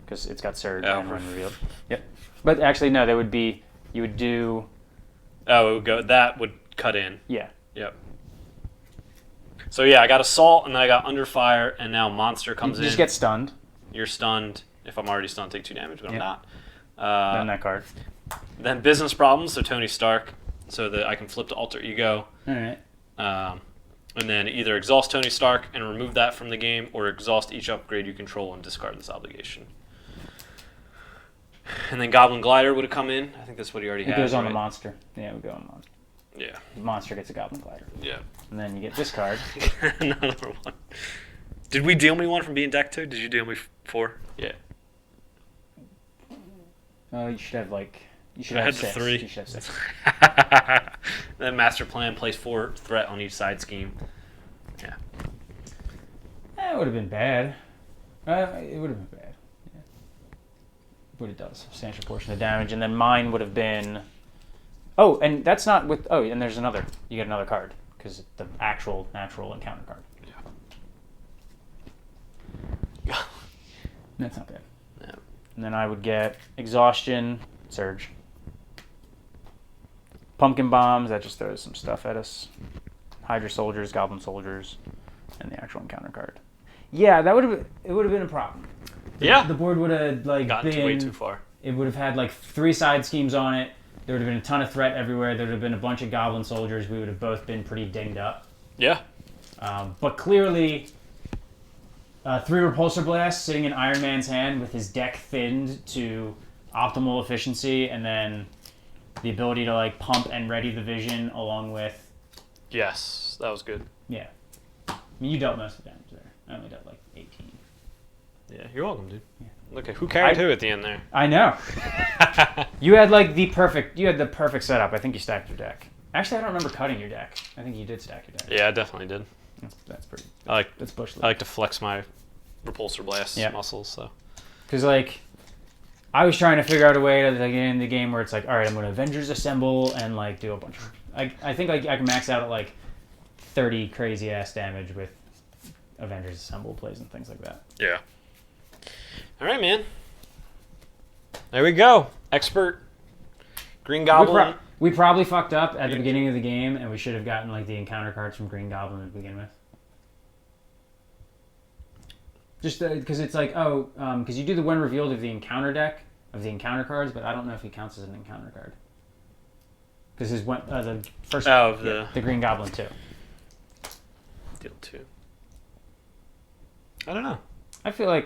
because it's got Surge Oh. and when revealed. Yep. But actually, no, you would do. Oh, it would go. That would cut in. Yeah. Yep. So yeah, I got Assault, and then I got Under Fire, and now Monster comes You in. just get stunned. You're stunned. If I'm already stunned, take 2 damage, but Yep. I'm not. On that card. Then Business Problems, so Tony Stark, so that I can flip to Alter Ego. All right. And then either exhaust Tony Stark and remove that from the game, or exhaust each upgrade you control and discard this obligation. And then Goblin Glider would have come in. I think that's what he already It has. goes on right? the monster. Yeah, it would go on the monster. Yeah. The monster gets a Goblin Glider. Yeah. And then you get this card. Another one. Did we deal me one from being deck 2? Did you deal me 4? Yeah. You should have You should I have had the 6. 3. You should have 6. Then Master Plan plays 4 threat on each side scheme. Yeah. It would have been bad. It would have been bad. Yeah. But it does. A substantial portion of damage. And then mine would have been... Oh, and that's not with... Oh, and there's another. You get another card. Because the actual natural encounter card. Yeah. That's not bad. Yeah. And then I would get Exhaustion, Surge. Pumpkin Bombs, that just throws some stuff at us. Hydra Soldiers, Goblin Soldiers, and the actual encounter card. Yeah, it would have been a problem. Yeah. The board would have Gotten been way too far. It would have had 3 side schemes on it. There would have been a ton of threat everywhere. There would have been a bunch of Goblin Soldiers. We would have both been pretty dinged up. Yeah. But clearly, 3 Repulsor Blasts sitting in Iron Man's hand with his deck thinned to optimal efficiency, and then the ability to pump and ready the vision along with... Yes, that was good. Yeah. I mean, you dealt most of the damage there. I only dealt 18. Yeah, you're welcome, dude. Yeah. Look at who carried who at the end there. I know. You had the perfect setup. I think you stacked your deck. Actually, I don't remember cutting your deck. I think you did stack your deck. Yeah, I definitely did. That's pretty. That's bush league. I like to flex my Repulsor Blast muscles, so. Because I was trying to figure out a way to get in the game where it's all right, I'm going to Avengers Assemble and do a bunch of... I think I can max out at 30 crazy ass damage with Avengers Assemble plays and things like that. Yeah. All right, man. There we go. Expert Green Goblin. We probably fucked up at the beginning of the game, and we should have gotten the encounter cards from Green Goblin to begin with. Just because it's because you do the when revealed of the encounter deck of the encounter cards, but I don't know if he counts as an encounter card. Because the first the Green Goblin too. Deal 2. I don't know. I feel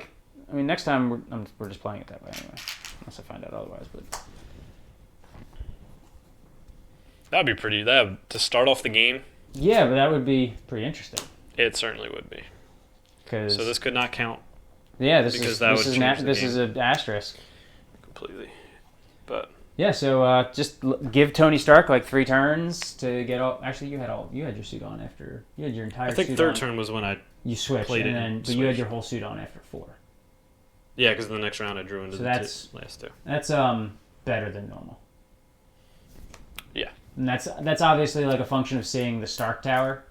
next time we're just playing it that way anyway, unless I find out otherwise. But That'd be pretty. To start off the game. Yeah, but that would be pretty interesting. It certainly would be. So this could not count. Yeah, this is an asterisk. Completely. But yeah, so just give Tony Stark 3 turns to get all. Actually, you had your suit on after you had your entire. I think suit third on. turn was when I switched, played and it, then but you had your whole suit on after 4. Yeah, because the next round I drew into So the that's- last 2. That's better than normal. Yeah. And that's obviously a function of seeing the Stark Tower.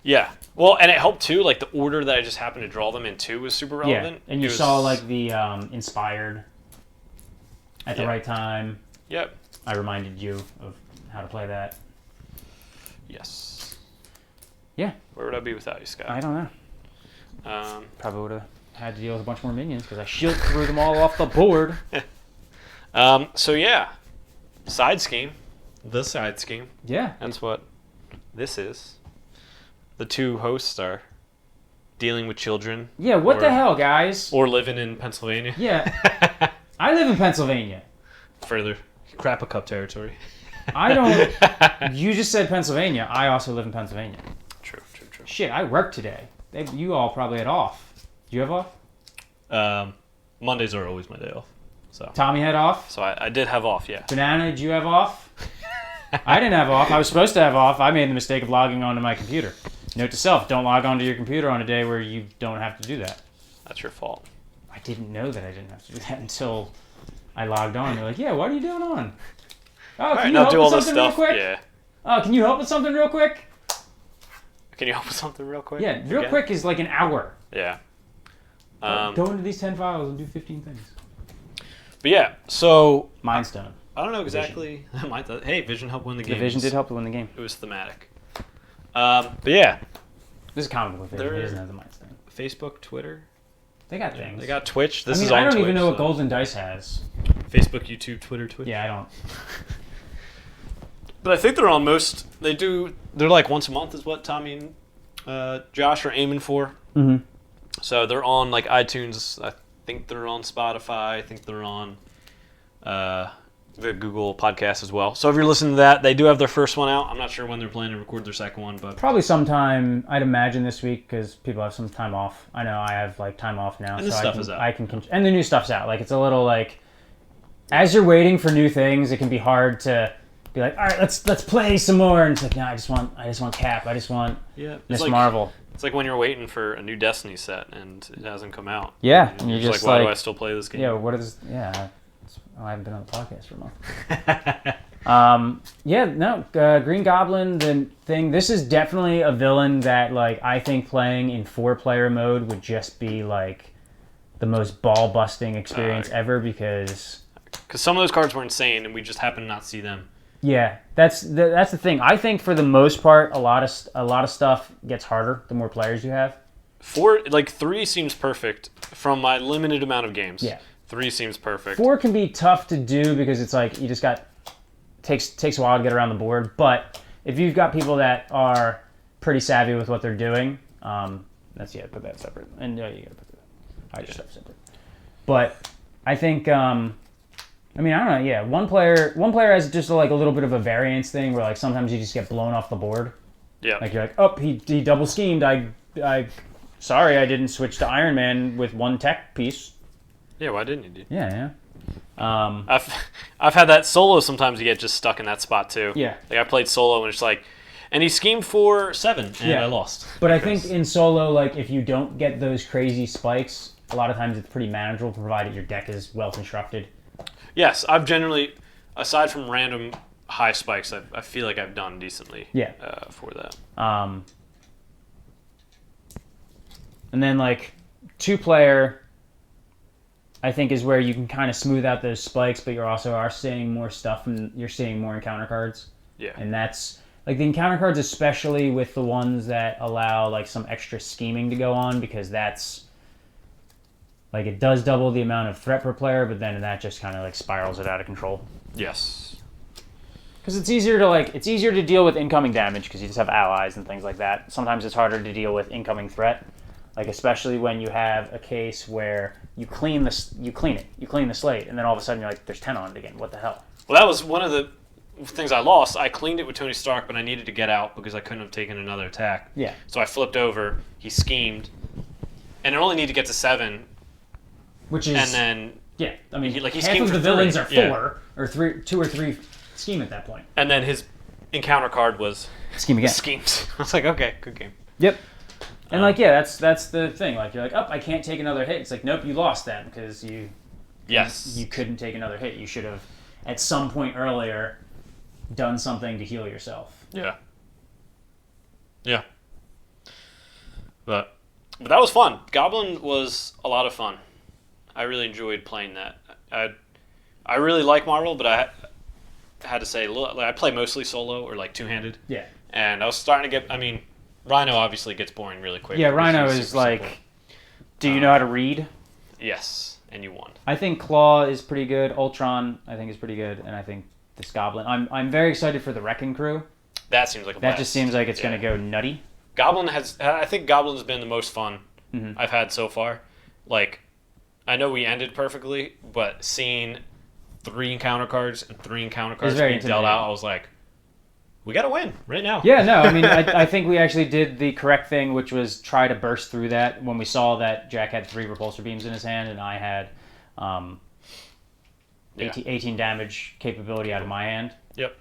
Yeah. Well, and it helped too. The order that I just happened to draw them in too was super relevant. Yeah, and you saw the inspired at the right time. Yep. I reminded you of how to play that. Yes. Yeah. Where would I be without you, Scott? I don't know. Probably would have had to deal with a bunch more minions because I threw them all off the board. So yeah, side scheme. The side scheme. Yeah. That's what this is. The 2 hosts are dealing with children. Yeah, what the hell, guys? Or living in Pennsylvania. Yeah. I live in Pennsylvania. Further Crappa Cup territory. I don't... You just said Pennsylvania. I also live in Pennsylvania. True. Shit, I worked today. You all probably had off. Do you have off? Mondays are always my day off. So Tommy had off? So I did have off, yeah. Banana, did you have off? I didn't have off. I was supposed to have off. I made the mistake of logging onto my computer. Note to self, don't log onto your computer on a day where you don't have to do that. That's your fault. I didn't know that I didn't have to do that until I logged on. They're like, yeah, what are you doing on? Oh, can you help with something real quick? Yeah. Oh, can you help with something real quick? Can you help with something real quick? Yeah, real Again? quick is like an hour. Yeah. Go into these 10 files and do 15 things. But yeah, so Mind's done. I don't know exactly. Hey, Vision helped win the game. The Vision did help to win the game. It was thematic. But yeah, This is comic book Vision. They're- He doesn't have the Mind's done. Facebook, Twitter. They got things. They got Twitch. This I mean, is on I don't Twitch, even know what so- Golden Dice has. Facebook, YouTube, Twitter, Twitch. Yeah, I don't. But I think they're on most. They're like once a month is what Tommy and Josh are aiming for. Mm-hmm. So they're on like iTunes. I think they're on Spotify. I think they're on the Google podcast as well. So if you're listening to that, they do have their first one out. I'm not sure when they're planning to record their second one, but Probably sometime, I'd imagine this week, because people have some time off. I know I have like time off now. And the so stuff I can, is out. I can, and the new stuff's out. Like it's a little like, as you're waiting for new things, it can be hard to be like, all right, let's play some more. And it's like, no, I just want Cap. I just want yeah, Miss like, Marvel. It's like when you're waiting for a new Destiny set and it hasn't come out. Yeah, And and you're you're just just like, why do like, I still play this game? Yeah, what is? Yeah, I haven't been on the podcast for a month. Green Goblin, the thing. This is definitely a villain that like I think playing in 4-player mode would just be like the most ball busting experience ever because some of those cards were insane and we just happened to not see them. yeah, that's the thing. I think for the most part, a lot of stuff gets harder the more players you have. 3 seems perfect from my limited amount of games. Yeah. 3 seems perfect. 4 can be tough to do because it's like you just got takes a while to get around the board. But if you've got people that are pretty savvy with what they're doing, put that separate. And you gotta put that. I just have separate. But I think I don't know. Yeah, one player has just like a little bit of a variance thing where like sometimes you just get blown off the board. Yeah. Like you're like, oh, he double schemed. Sorry, I didn't switch to Iron Man with one tech piece. Yeah, why didn't you, dude? Yeah. I've had that solo sometimes you get just stuck in that spot too. Yeah. Like I played solo and it's like, and he schemed for 7 and Yeah. I lost. But I think in solo, like if you don't get those crazy spikes, a lot of times it's pretty manageable provided your deck is well constructed. Yes, I've generally, aside from random high spikes, I feel like I've done decently. Yeah. For that. And then like 2-player, I think is where you can kind of smooth out those spikes, but you're also seeing more stuff and you're seeing more encounter cards. Yeah. And that's like the encounter cards, especially with the ones that allow like some extra scheming to go on, because that's like it does double the amount of threat per player, but then that just kind of like spirals it out of control. Yes. Because it's easier to deal with incoming damage because you just have allies and things like that. Sometimes it's harder to deal with incoming threat, like especially when you have a case where you clean the slate, and then all of a sudden you're like, there's 10 on it again. What the hell? Well, that was one of the things I lost. I cleaned it with Tony Stark, but I needed to get out because I couldn't have taken another attack. Yeah. So I flipped over. He schemed, and I only need to get to 7. Which is And then yeah. I mean, he half schemed of for the villains 3. are 4 Yeah. or 3, 2 or 3 scheme at that point. And then his encounter card was Scheme again. schemes. I was like, okay, good game. Yep. And like that's the thing. Like you're like, oh, I can't take another hit. It's like, nope, you lost that because you couldn't take another hit. You should have at some point earlier done something to heal yourself. Yeah. Yeah. But that was fun. Goblin was a lot of fun. I really enjoyed playing that. I really like Marvel, but I had to say, I play mostly solo or like two-handed. Yeah. And I was starting to get, I mean, Rhino obviously gets boring really quick. Yeah, because Rhino he's is super like, simple. do you know how to read? Yes, and you won. I think Claw is pretty good. Ultron, I think, is pretty good, and I think this Goblin. I'm very excited for the Wrecking Crew. That seems like a That blast. just seems like it's going to go nutty. I think Goblin's been the most fun Mhm. I've had so far. Like, I know we ended perfectly, but seeing 3 encounter cards and 3 encounter cards very being dealt intimidating. out, I was like, we got to win right now. Yeah, no, I mean, I think we actually did the correct thing, which was try to burst through that when we saw that Jack had 3 repulsor beams in his hand and I had 18 damage capability out of my hand. Yep.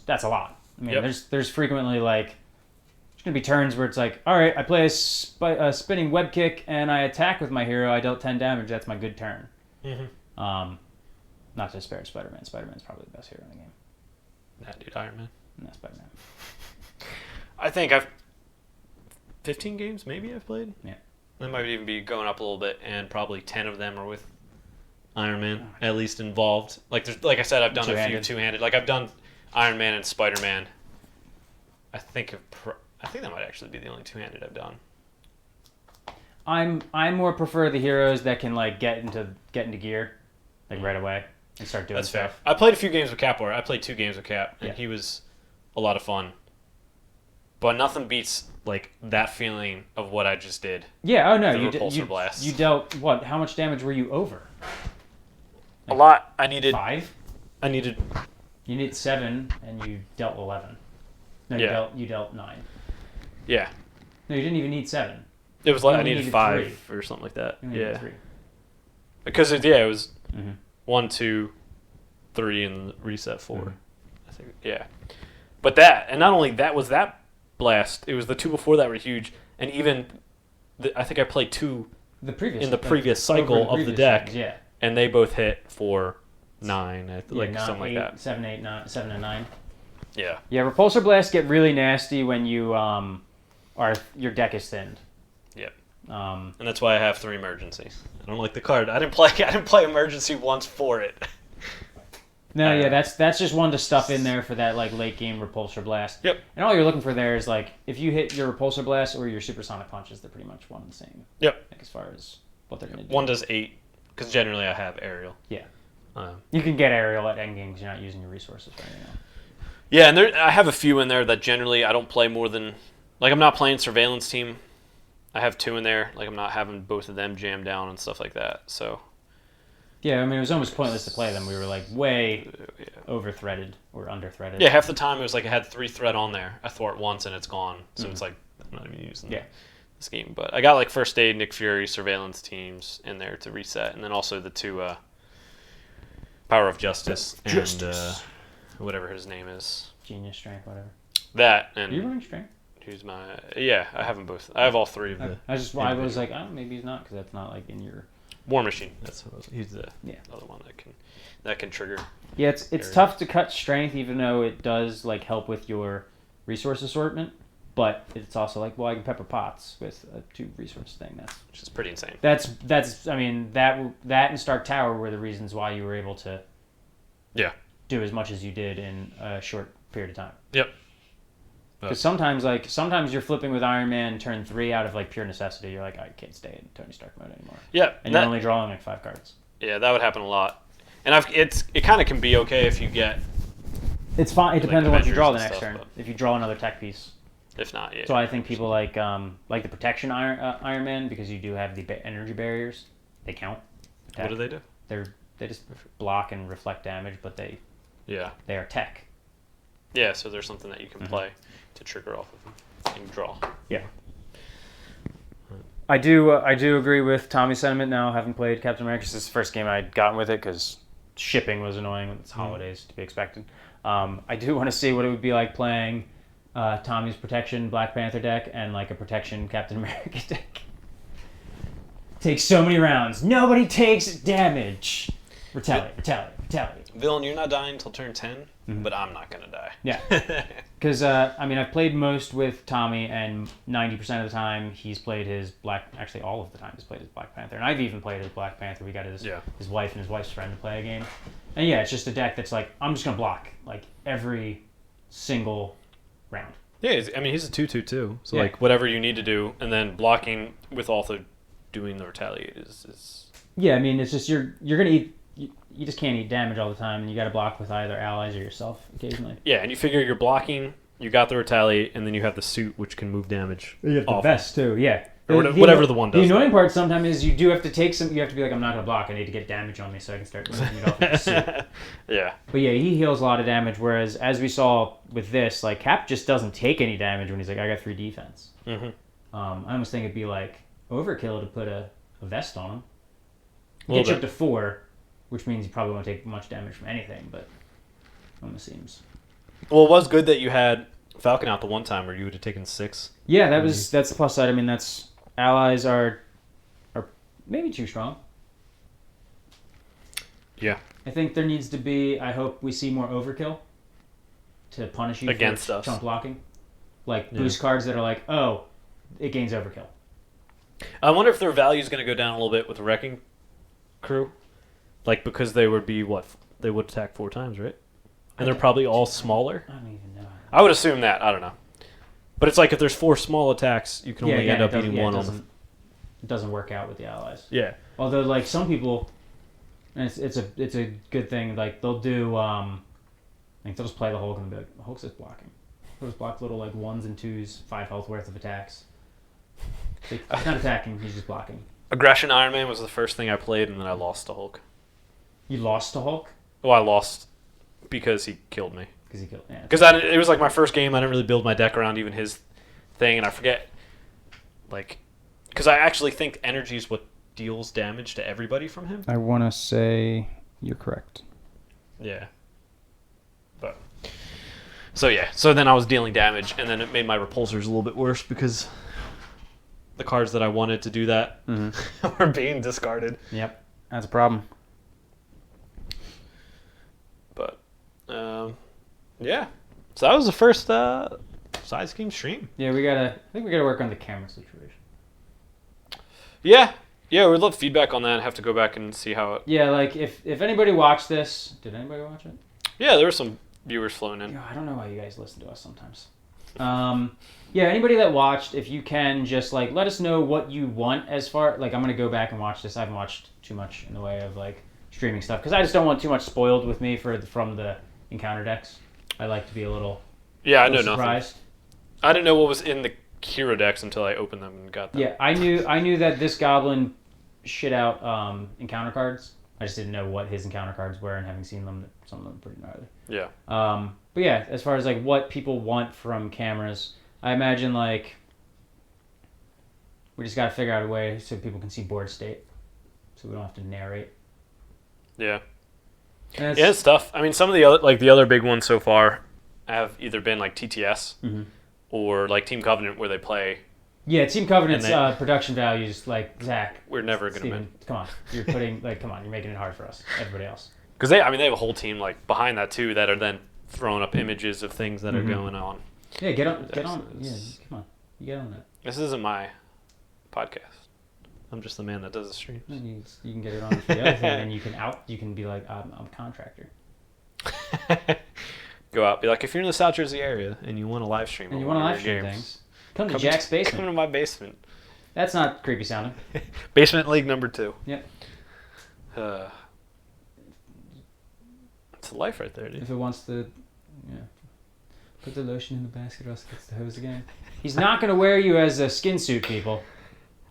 That's a lot. I mean, Yep. there's frequently like, there's going to be turns where it's like, all right, I play a spinning web kick and I attack with my hero, I dealt 10 damage, that's my good turn. Mm-hmm. Not to spare Spider-Man. Spider-Man's probably the best hero in the game. Nah, dude, Iron Man. No, Spider-Man. I think 15 games maybe I've played. Yeah. That might even be going up a little bit, and probably 10 of them are with Iron Man, at least involved. Like I said, I've done a few Two-handed. two-handed. Like I've done Iron Man and Spider-Man. I think that might actually be the only two-handed I've done. I more prefer the heroes that can like get into gear, like right away and start doing That's fair. stuff. I played a few games with Cap. I played 2 games with Cap, and Yeah. he was a lot of fun. But nothing beats like that feeling of what I just did. Yeah. Oh no, The you repulsor blast. you dealt what? How much damage were you over? A lot. I needed. 5. You need 7, and you dealt 11. No, Yeah. you dealt 9. Yeah. No, you didn't even need 7. It was like I only needed needed 5 or something like that. You only needed Yeah. 3. Because it was Mm-hmm. 1, 2, 3, and reset 4. Mhm. I think. Yeah. But that, and not only that was that blast. It was the 2 before that were huge, and even I think I played 2 The previous in the like, previous over cycle of the previous deck, ones, yeah. and they both hit for 9, like Yeah, something like that. 7, 8, 9, 7, and 9. Yeah. Yeah, repulsor blasts get really nasty when you your deck is thinned. Yep. Um, And that's why I have 3 emergency. I don't like the card. I didn't play emergency once for it. no, yeah, that's just one to stuff in there for that like late game repulsor blast. Yep. And all you're looking for there is like if you hit your repulsor blast or your supersonic punches, they're pretty much one and the same. Yep. Like as far as what they're gonna do. 1 does 8, because generally I have aerial. Yeah. Um, You can get aerial at endgame because you're not using your resources right now. yeah, and I have a few in there that generally I don't play more than, like I'm not playing surveillance team. I have 2 in there. Like I'm not having both of them jammed down and stuff like that. So. Yeah, I mean it was almost pointless to play them. We were like way Yeah. over threaded or under threaded. Yeah, half the time it was like I had 3 threat on there. I thwart once and it's gone. So it's like I'm not even using this game. But I got like first aid, Nick Fury, surveillance teams in there to reset, and then also the 2 Power of Justice and whatever his name is. Genius strength, whatever. That Are you and running strength? who's my I have them both. I have all 3 of the I was like, oh, maybe he's not because that's not like in your. War Machine. That's he's the Yeah. other one that can trigger. Yeah, it's area. tough to cut strength, even though it does like help with your resource assortment. But it's also like, well, I can pepper pots with a 2 resource thing. Which is pretty insane. That's I mean that and Stark Tower were the reasons why you were able to. Yeah. Do as much as you did in a short period of time. Yep. Because sometimes you're flipping with Iron Man turn 3 out of like pure necessity. You're like, I can't stay in Tony Stark mode anymore. Yeah. And you're only drawing like 5 cards. Yeah, that would happen a lot. And it kind of can be okay if you get. It's fine. It depends on what you Avengers draw the and next stuff, turn. but- If you draw another tech piece. If not, yeah. So I think people like the protection Iron Man because you do have the energy barriers. They count. What do they do? They just block and reflect damage, but they Yeah. are tech. Yeah, so there's something that you can play to trigger off of them and draw. Yeah. I do agree with Tommy's sentiment now, having played Captain America. This is the first game I'd gotten with it because shipping was annoying. It's holidays to be expected. I do want to see what it would be like playing Tommy's protection Black Panther deck and like a protection Captain America deck. Takes so many rounds. Nobody takes damage. Retaliate. Villain, you're not dying until turn 10, but I'm not going to die. Yeah. Because, I've played most with Tommy, and 90% of the time he's played his actually all of the time he's played his Black Panther. And I've even played his Black Panther. We got his wife and his wife's friend to play a game. And yeah, it's just a deck that's like, I'm just going to block, like, every single round. Yeah, he's a 2/2/2. So, Yeah. like, whatever you need to do, and then blocking with also doing the retaliate is... Yeah, I mean, it's just, you're going to eat... You just can't eat damage all the time, and you got to block with either allies or yourself occasionally. Yeah, and you figure you're blocking, you got the retaliate, and then you have the suit, which can move damage. You have the off. vest too, yeah. Or whatever the one does. The annoying part sometimes is you do have to take some. You have to be like, I'm not gonna block. I need to get damage on me so I can start moving it off with the suit. Yeah. But yeah, he heals a lot of damage. Whereas as we saw with this, like Cap just doesn't take any damage when he's like, I got 3 defense. Mm-hmm. I almost think it'd be like overkill to put a vest on him. A Get you little up to 4, which means you probably won't take much damage from anything. But almost seems. Well, it was good that you had Falcon out the one time where you would have taken 6. Yeah, that's the plus side. I mean, that's allies are maybe too strong. Yeah. I think there needs to be. I hope we see more overkill to punish you Against for us. chump blocking, like boost cards that are like, oh, it gains overkill. I wonder if their value is going to go down a little bit with the Wrecking Crew. Like, because they would be, they would attack 4 times, right? And they're probably all smaller. I don't even know. I would assume that. I don't know. But it's like if there's 4 small attacks, you can only again, end up it doesn't- eating one it on doesn't, it doesn't work out with the allies. Yeah. Although, like, some people, and it's a good thing. Like, they'll do like they'll just play the Hulk and be like, Hulk's just blocking. He'll just block little like 1s and 2s, 5 health worth of attacks. He's not attacking. He's just blocking. Aggression Iron Man was the first thing I played, and then I lost to Hulk. You lost to Hulk Well, I lost because he killed me. because he killed. Yeah. Because it was like my first game. I didn't really build my deck around even his thing, and I forget, like, because I actually think energy is what deals damage to everybody from him. I want to say you're correct. Yeah. But so yeah, so then I was dealing damage, and then it made my repulsors a little bit worse because the cards that I wanted to do that were being discarded. Yep, that's a problem. But yeah, so that was the first side scheme stream. Yeah, I think we gotta work on the camera situation. Yeah, we'd love feedback on that. Have to go back and see how it. Yeah, like if anybody watched this, did anybody watch it? Yeah, there were some viewers flowing in. I don't know why you guys listen to us sometimes. Yeah, anybody that watched, if you can just like let us know what you want as far like I'm gonna go back and watch this. I haven't watched too much in the way of like streaming stuff because I just don't want too much spoiled with me from the encounter decks. I like to be a little I know surprised. nothing. I didn't know what was in the hero decks until I opened them and got them. Yeah, I knew that this goblin shit out encounter cards. I just didn't know what his encounter cards were, and having seen them, some of them are pretty gnarly. Yeah. But yeah, as far as like what people want from cameras, I imagine like we just got to figure out a way so people can see board state, so we don't have to narrate. Yeah. And Yeah, it's tough. I mean, some of the other big ones so far have either been like TTS or like Team Covenant where they play. Yeah, Team Covenant's production values, like Zach. We're never gonna Steven, come on, you're putting come on, you're making it hard for us, everybody else. Because they have a whole team like behind that too that are then throwing up images of things that are going on. Yeah, get on. Yeah, come on, you get on that. This isn't my podcast. I'm just the man that does the streams. You can get it on for the other thing, and you can be like, I'm a contractor. Go out, be like, if you're in the South Jersey area and you want to live stream, And you want to live stream things, come to Jack's basement. Come to my basement. That's not creepy sounding. Basement League number 2. Yep. It's a life right there, dude. If it wants to, put the lotion in the basket or else it gets the hose again. He's not going to wear you as a skin suit, people.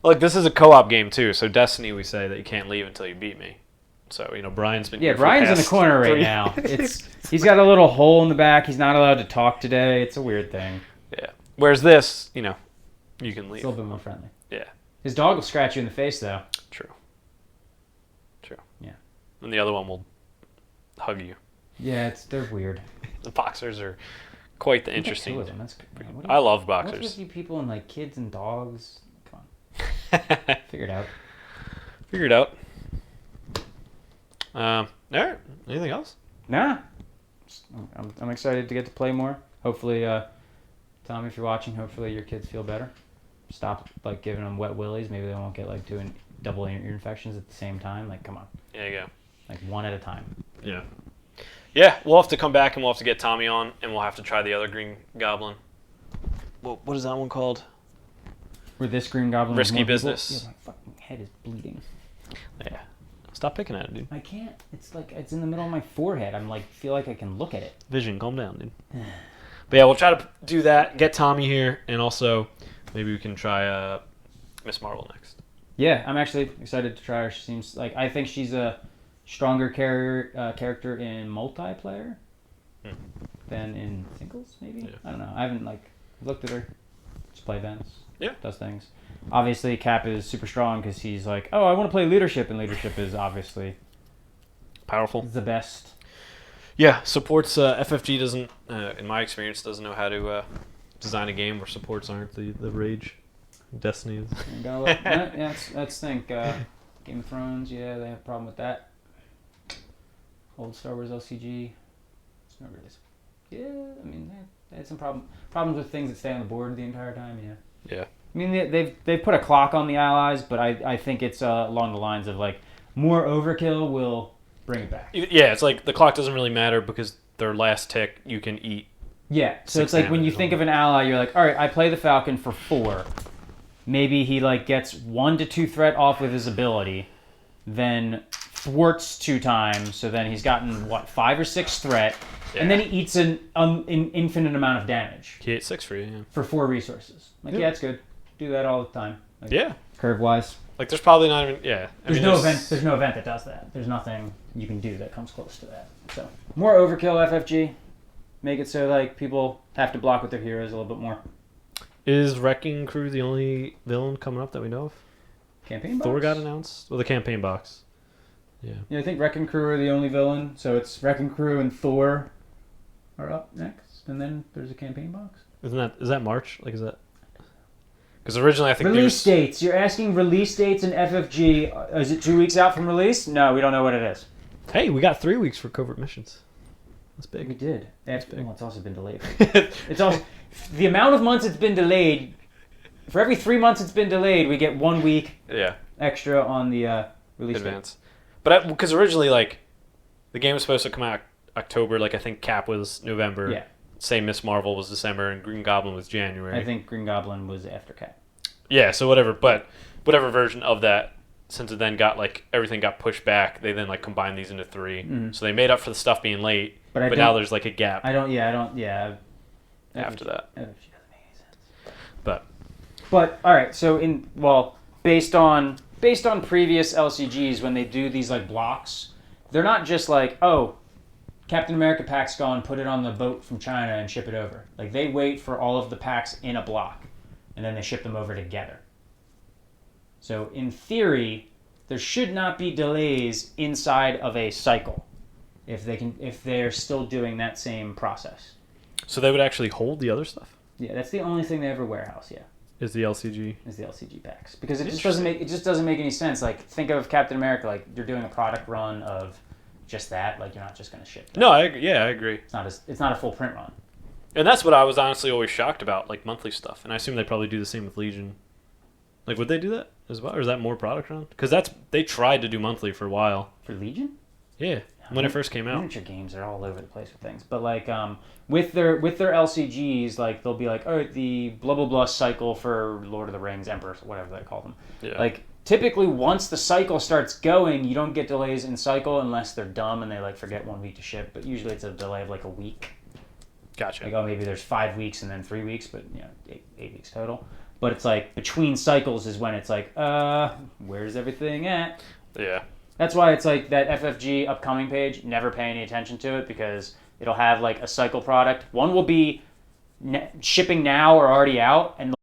Look, this is a co-op game too, so Destiny we say that you can't leave until you beat me. So, Brian's been here for Brian's in the corner right now. He's got a little hole in the back. He's not allowed to talk today. It's a weird thing. Yeah. Whereas this, you can leave. It's a little bit more friendly. Yeah. His dog will scratch you in the face, though. True. Yeah. And the other one will hug you. Yeah, they're weird. The boxers are quite the You got interesting. 2 of them. That's what I love What's boxers. with you people and like kids and dogs? Come on, figure it out. Figure it out. All right. Anything else? Nah, I'm excited to get to play more. Hopefully, Tom, if you're watching, hopefully your kids feel better. Stop like giving them wet willies. Maybe they won't get like doing double ear infections at the same time. Like, come on. There you go. Like one at a time. Yeah. Yeah, we'll have to come back and we'll have to get Tommy on, and we'll have to try the other Green Goblin. What is that one called? With this Green Goblin. Risky with more Business. people? Yeah, my fucking head is bleeding. Yeah. Stop picking at it, dude. I can't. It's like it's in the middle of my forehead. I'm like feel like I can look at it. Vision, calm down, dude. But yeah, we'll try to do that, get Tommy here, and also maybe we can try Miss Marvel next. Yeah, I'm actually excited to try her. She seems like I think she's a stronger character in multiplayer than in singles, maybe. Yeah. I don't know. I haven't looked at her. Just play events. Yeah. Does things. Obviously, Cap is super strong because he's like, oh, I want to play leadership, and leadership is obviously Powerful. the best. Yeah, supports FFG doesn't, in my experience, doesn't know how to design a game where supports aren't the rage. Destiny is. Yeah, let's think. Game of Thrones, yeah, they have a problem with that. Old Star Wars LCG, it's not really. Yeah, I mean, they had some problems with things that stay on the board the entire time. Yeah. Yeah. I mean, they've put a clock on the allies, but I think it's along the lines of like more overkill will bring it back. Yeah, it's like the clock doesn't really matter because their last tick you can eat. Yeah, so 6 it's like when you damage think on of an ally, you're like, all right, I play the Falcon for 4. Maybe he like gets 1 to 2 threat off with his ability, then thwarts 2 times, so then he's gotten what 5 or 6 threat, and then he eats an infinite amount of damage He ate 6 for you. Yeah. for 4 resources. Like Yeah. yeah, it's good. Do that all the time. Like, Yeah. curve wise. Like there's probably not even. Yeah. There's no event. There's no event that does that. There's nothing you can do that comes close to that. So more overkill FFG. Make it so like people have to block with their heroes a little bit more. Is Wrecking Crew the only villain coming up that we know of? Campaign box? Thor got announced. Well, the campaign box. Yeah. Yeah, I think Wrecking Crew are the only villain. So it's Wrecking Crew and Thor are up next, and then there's a campaign box. Is that March? Like is that? Because originally I think Release dates. You're asking release dates in FFG. Is it 2 weeks out from release? No, we don't know what it is. Hey, we got 3 weeks for covert missions. That's We big. did. That's big. Well, it's also been delayed. It's also the amount of months it's been delayed. For every 3 months it's been delayed, we get 1 week Yeah. extra on the release date. Advance. But because originally, like, the game was supposed to come out October. Like, I think Cap was November. Yeah. Say Miss Marvel was December and Green Goblin was January. I think Green Goblin was after Cat. Yeah, so whatever. But whatever version of that, since it then got, like, everything got pushed back, they then, like, combined these into 3. Mhm. So they made up for the stuff being late, But I but now don't- there's, like, a gap I don't. after that. FFG doesn't make any sense. But, all right. So based on previous LCGs, when they do these like blocks, they're not just like, oh, Captain America pack's gone, put it on the boat from China and ship it over. Like they wait for all of the packs in a block, and then they ship them over together. So in theory, there should not be delays inside of a cycle if they're still doing that same process. So they would actually hold the other stuff? Yeah, that's the only thing they ever warehouse. Yeah. Is the LCG? Is the LCG packs because it just doesn't make any sense. Like think of Captain America, like you're doing a product run of just that. Like you're not just going to ship that. no, I agree. It's not a full print run. And that's what I was honestly always shocked about, like, monthly stuff. And I assume They probably do the same with Legion. Like, would they do that as well? Or is that more product run? Because they tried to do monthly for a while. For Legion, Yeah. When it first came out. miniature games are all over the place with things. But like with their LCGs, like they'll be like, oh, the blah blah blah cycle for Lord of the Rings, Emperor, whatever they call them. Yeah. Like typically, once the cycle starts going, you don't get delays in cycle unless they're dumb and they like forget 1 week to ship. But usually it's a delay of like a week. Gotcha. Like, oh, maybe there's 5 weeks and then 3 weeks, but eight weeks total. But it's like between cycles is when it's like, where's everything at? Yeah. That's why it's like that FFG upcoming page. Never pay any attention to it because it'll have like a cycle product. One will be shipping now or already out, and